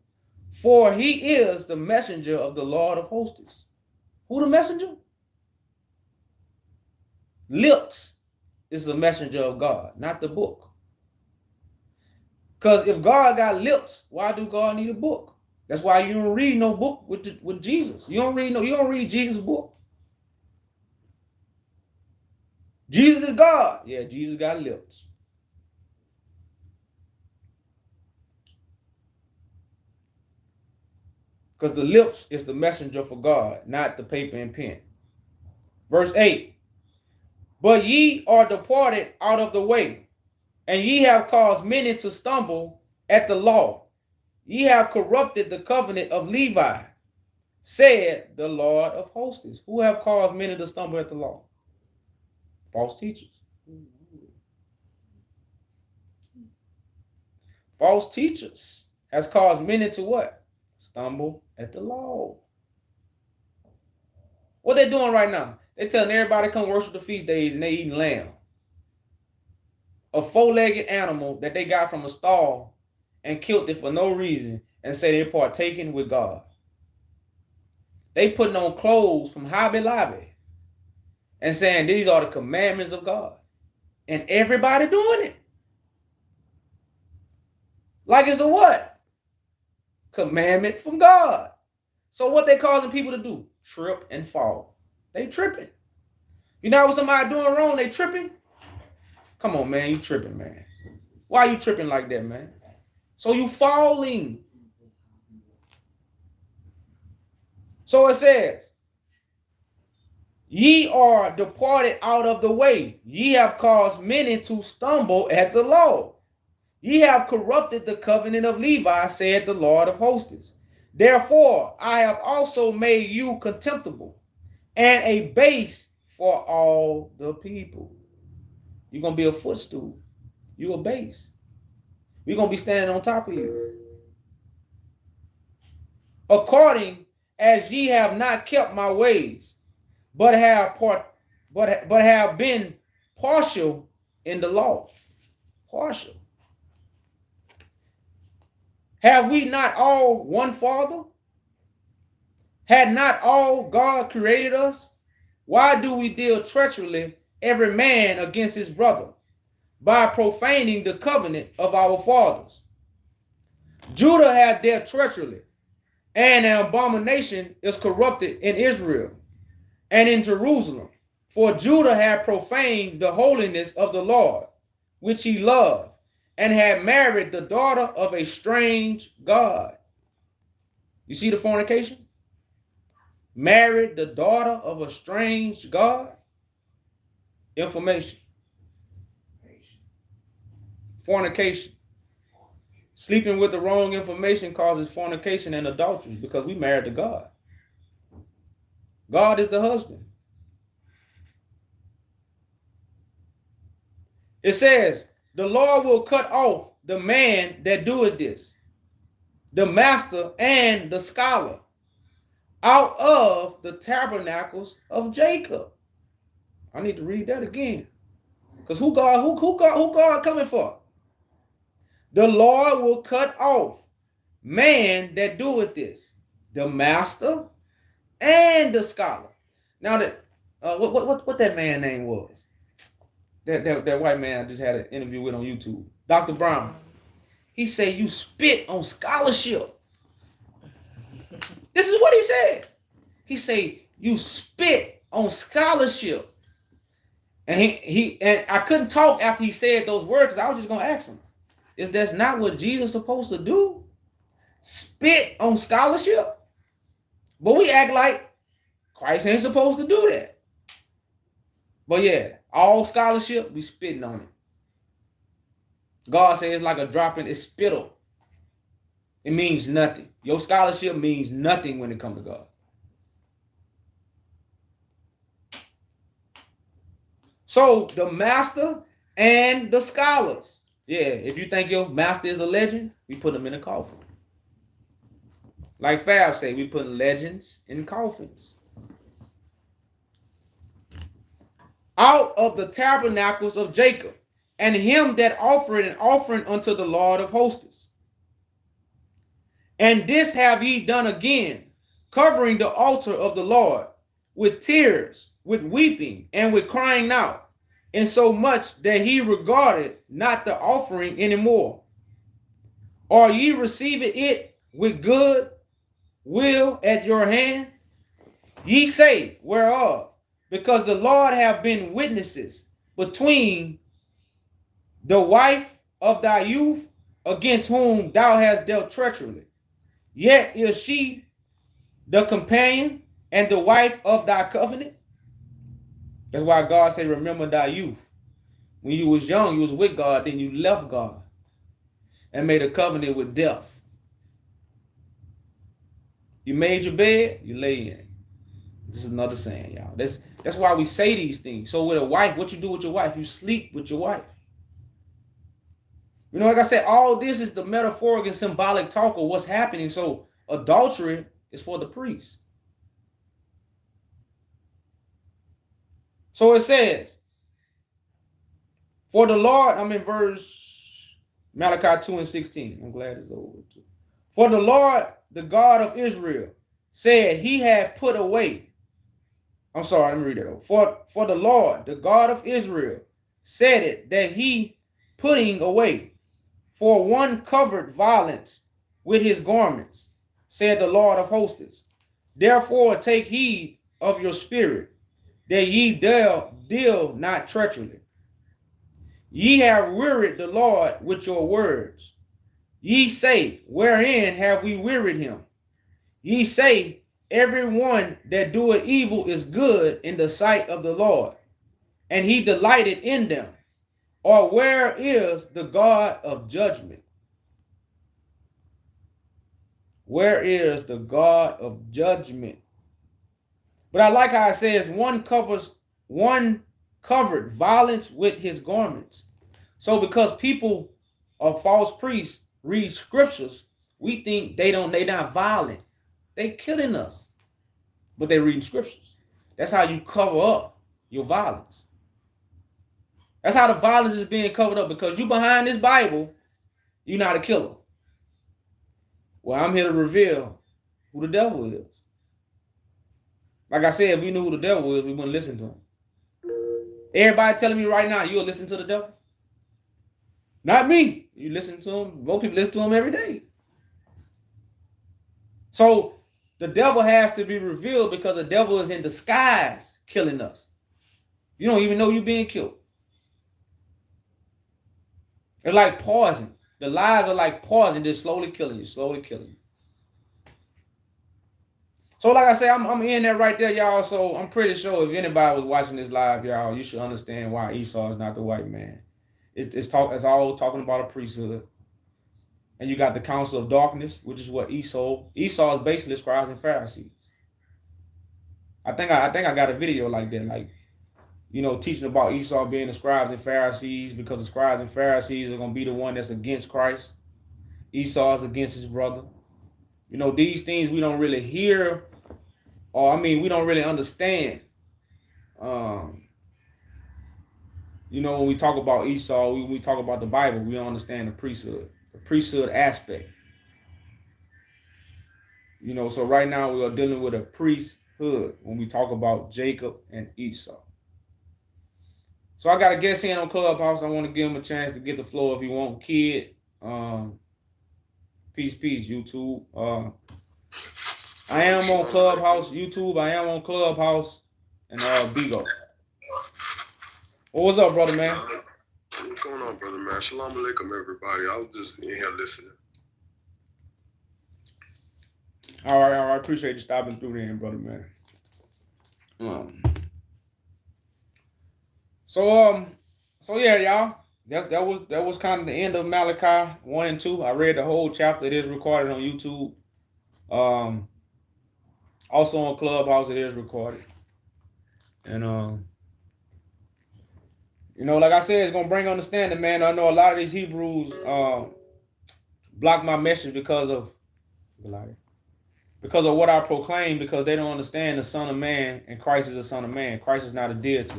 [SPEAKER 1] for he is the messenger of the Lord of hosts. Who the messenger? Lips is the messenger of God, not the book. Because if God got lips, why do God need a book? That's why you don't read no book with Jesus. You don't read Jesus' book. Jesus is God. Yeah, Jesus got lips. Because the lips is the messenger for God, not the paper and pen. Verse 8. But ye are departed out of the way, and ye have caused many to stumble at the law. Ye have corrupted the covenant of Levi, said the Lord of hosts. Who have caused many to stumble at the law? False teachers. False teachers has caused many to what? Stumble at the law. What they doing right now? They telling everybody to come worship the feast days and they eating lamb. A four-legged animal that they got from a stall and killed it for no reason and say they're partaking with God. They putting on clothes from Hobby Lobby and saying these are the commandments of God. And everybody doing it. Like it's a what? Commandment from God. So what they causing people to do? Trip and fall. They tripping. You know what somebody doing wrong, they tripping? Come on, man, you tripping, man. Why you tripping like that, man? So you falling. So it says, ye are departed out of the way. Ye have caused many to stumble at the law. Ye have corrupted the covenant of Levi, said the Lord of hosts. Therefore, I have also made you contemptible and a base for all the people. You're going to be a footstool. You're a base. We're going to be standing on top of you. According as ye have not kept my ways, but have been partial in the law. Partial. Have we not all one Father? Had not all God created us? Why do we deal treacherously every man against his brother by profaning the covenant of our fathers? Judah had dealt treacherously, and an abomination is corrupted in Israel and in Jerusalem. For Judah had profaned the holiness of the Lord, which he loved, and had married the daughter of a strange God. You see the fornication? Married the daughter of a strange God. Information. Fornication. Sleeping with the wrong information causes fornication and adultery because we married to God. God is the husband. It says, the Lord will cut off the man that doeth this, the master and the scholar, out of the tabernacles of Jacob. I need to read that again. Because who God coming for? The Lord will cut off man that doeth this, the master and the scholar. Now that what that man name was? That white man I just had an interview with on YouTube, Dr. Brown. He said you spit on scholarship. This is what he said. He said you spit on scholarship. And he I couldn't talk after he said those words because I was just gonna ask him, is that's not what Jesus is supposed to do? Spit on scholarship? But we act like Christ ain't supposed to do that. But yeah, all scholarship, we spitting on it. God says it's like a drop in, it's spittle. It means nothing. Your scholarship means nothing when it comes to God. So the master and the scholars. Yeah, if you think your master is a legend, we put him in a coffin. Like Fab say, we put legends in coffins. Out of the tabernacles of Jacob. and him that offered an offering unto the Lord of hosts. And this have ye done again, covering the altar of the Lord with tears, with weeping, and with crying out, insomuch that he regarded not the offering anymore. Are ye receiving it with good will at your hand? Ye say, whereof? Because the Lord have been witnesses between the wife of thy youth, against whom thou hast dealt treacherously. Yet is she the companion and the wife of thy covenant. That's why God said, remember thy youth. When you was young, you was with God, then you left God and made a covenant with death. You made your bed, you lay in it. This is another saying, y'all. That's why we say these things. So with a wife, what you do with your wife? You sleep with your wife. You know, like I said, all this is the metaphoric and symbolic talk of what's happening. So adultery is for the priest. So it says, for the Lord, I'm in verse Malachi 2:16. I'm glad it's over. For the Lord, the God of Israel, said he had put away. I'm sorry, let me read that over. For the Lord, the God of Israel, said it that he putting away. For one covered violence with his garments, said the Lord of hosts. Therefore take heed of your spirit, that ye deal not treacherously. Ye have wearied the Lord with your words. Ye say, wherein have we wearied him? Ye say, every one that doeth evil is good in the sight of the Lord, and he delighted in them. Or where is the God of judgment? Where is the God of judgment? But I like how it says one covered violence with his garments. So because people of false priests read scriptures, we think they not violent. They killing us. But they reading scriptures. That's how you cover up your violence. That's how the violence is being covered up, because you behind this Bible, you're not a killer. Well, I'm here to reveal who the devil is. Like I said, if we knew who the devil is, we wouldn't listen to him. Everybody telling me right now, you'll listen to the devil? Not me. You listen to him. Most people listen to him every day. So the devil has to be revealed, because the devil is in disguise killing us. You don't even know you're being killed. It's like poison. The lies are like poison, just slowly killing you, slowly killing you. So like I say, I'm in there right there, y'all. So I'm pretty sure if anybody was watching this live, y'all, you should understand why Esau is not the white man. It's all talking about a priesthood. And you got the council of darkness, which is what Esau is basically scribes and Pharisees. I think I got a video like that, like, you know, teaching about Esau being the scribes and Pharisees, because the scribes and Pharisees are going to be the one that's against Christ. Esau is against his brother. You know, these things we don't really hear, or we don't really understand. You know, when we talk about Esau, we talk about the Bible, we don't understand the priesthood aspect. You know, so right now we are dealing with a priesthood when we talk about Jacob and Esau. So I got a guest in on Clubhouse. I want to give him a chance to get the floor if he want. Kid, peace, YouTube. I am on Clubhouse, YouTube. I am on Clubhouse, and Bigo. Well, what's up, brother, man?
[SPEAKER 6] What's going on, brother, man? Shalom alaikum, everybody. I was just in here listening.
[SPEAKER 1] All right. Appreciate you stopping through there, brother, man. So yeah, y'all. That was kind of the end of Malachi 1 and 2. I read the whole chapter. It is recorded on YouTube. Also on Clubhouse, it is recorded. And you know, like I said, it's gonna bring understanding, man. I know a lot of these Hebrews block my message because of what I proclaim, because they don't understand the Son of Man, and Christ is the Son of Man. Christ is not a deity.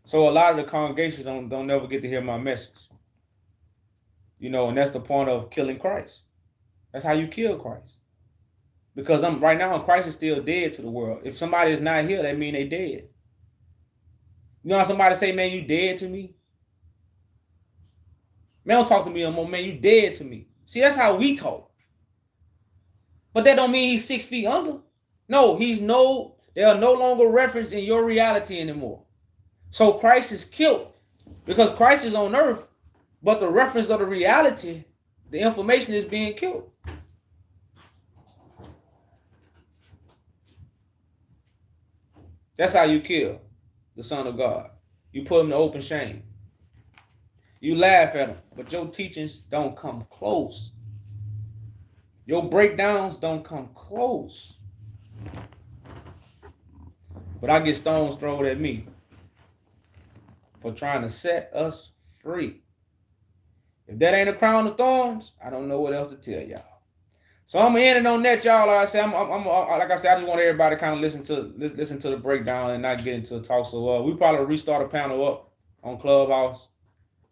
[SPEAKER 1] So a lot of the congregations don't never get to hear my message. You know, and that's the point of killing Christ. That's how you kill Christ. Because right now Christ is still dead to the world. If somebody is not here, that means they dead. You know how somebody say, man, you dead to me? Man, don't talk to me no more, man, you dead to me. See, that's how we talk. But that don't mean he's 6 feet under. No, they are no longer referenced in your reality anymore. So Christ is killed because Christ is on earth, but the reference of the reality, the information is being killed. That's how you kill the Son of God. You put him to open shame. You laugh at him, but your teachings don't come close. Your breakdowns don't come close. But I get stones thrown at me for trying to set us free. If that ain't a crown of thorns, I don't know what else to tell y'all. So I'm ending on that, y'all. Like I said, like I said, I just want everybody to kind of listen to the breakdown and not get into a talk. So we probably restart a panel up on Clubhouse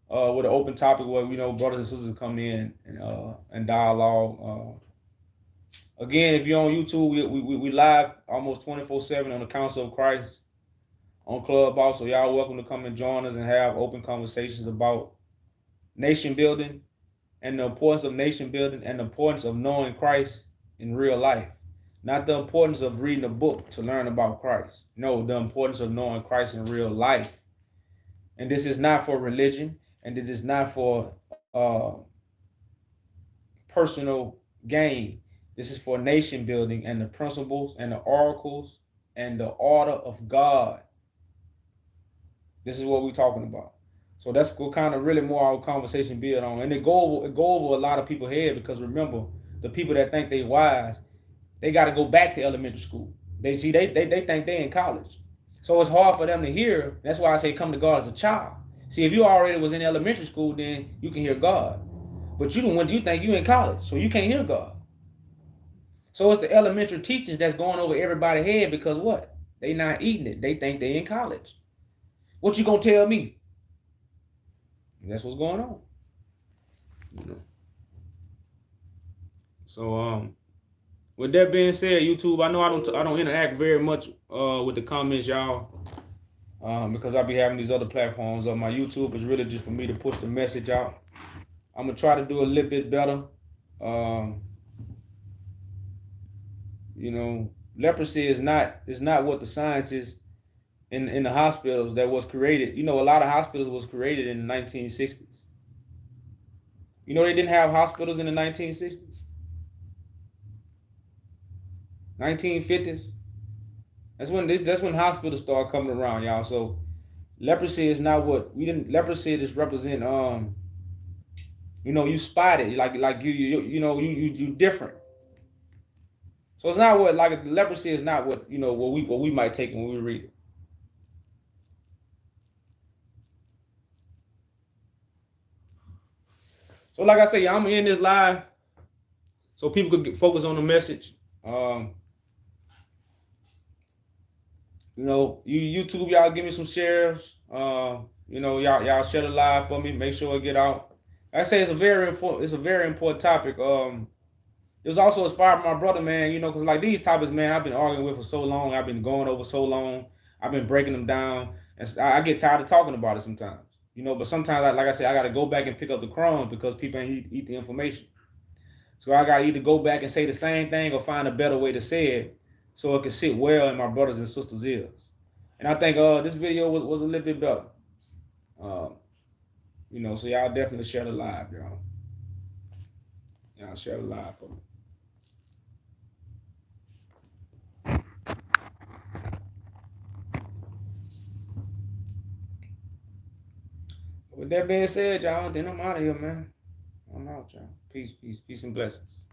[SPEAKER 1] with an open topic where brothers and sisters come in and dialogue. Again, if you're on YouTube, we live almost 24/7 on the Council of Christ on Clubhouse. So y'all welcome to come and join us and have open conversations about nation building and the importance of nation building and the importance of knowing Christ in real life. Not the importance of reading a book to learn about Christ. No, the importance of knowing Christ in real life. And this is not for religion, and it is not for personal gain. This is for nation building and the principles and the oracles and the order of God. This is what we're talking about. So that's what kind of really more our conversation build on. And it go over a lot of people's head because remember, the people that think they wise, they got to go back to elementary school. They think they in college. So it's hard for them to hear. That's why I say come to God as a child. See, if you already was in elementary school, then you can hear God. But you think you in college, so you can't hear God. So it's the elementary teachings that's going over everybody's head because what? They not eating it. They think they in college. What you gonna tell me? And that's what's going on. So with that being said, YouTube, I know I don't interact very much with the comments, y'all, because I be having these other platforms. My YouTube is really just for me to push the message out. I'm gonna try to do a little bit better. Leprosy is not what the scientists in the hospitals that was created. A lot of hospitals was created in the 1960s. They didn't have hospitals in the 1960s, 1950s. That's when hospitals started coming around, y'all. So leprosy is not what leprosy just represent. You spotted like you different. So it's not what leprosy is not what what we might take when we read it. So like I say, I'm gonna end this live so people could focus on the message. YouTube, y'all give me some shares. Y'all share the live for me. Make sure it get out. Like I say it's a very important topic. It was also inspired by my brother, man. Because like these topics, man, I've been arguing with for so long. I've been going over so long. I've been breaking them down, and I get tired of talking about it sometimes. But sometimes, like I said, I got to go back and pick up the crumbs because people ain't eat the information. So I got to either go back and say the same thing or find a better way to say it so it can sit well in my brothers and sisters' ears. And I think this video was a little bit better. So y'all definitely share the live, y'all. Y'all share the live for me. With that being said, y'all, then I'm out of here, man. I'm out, y'all. Peace and blessings.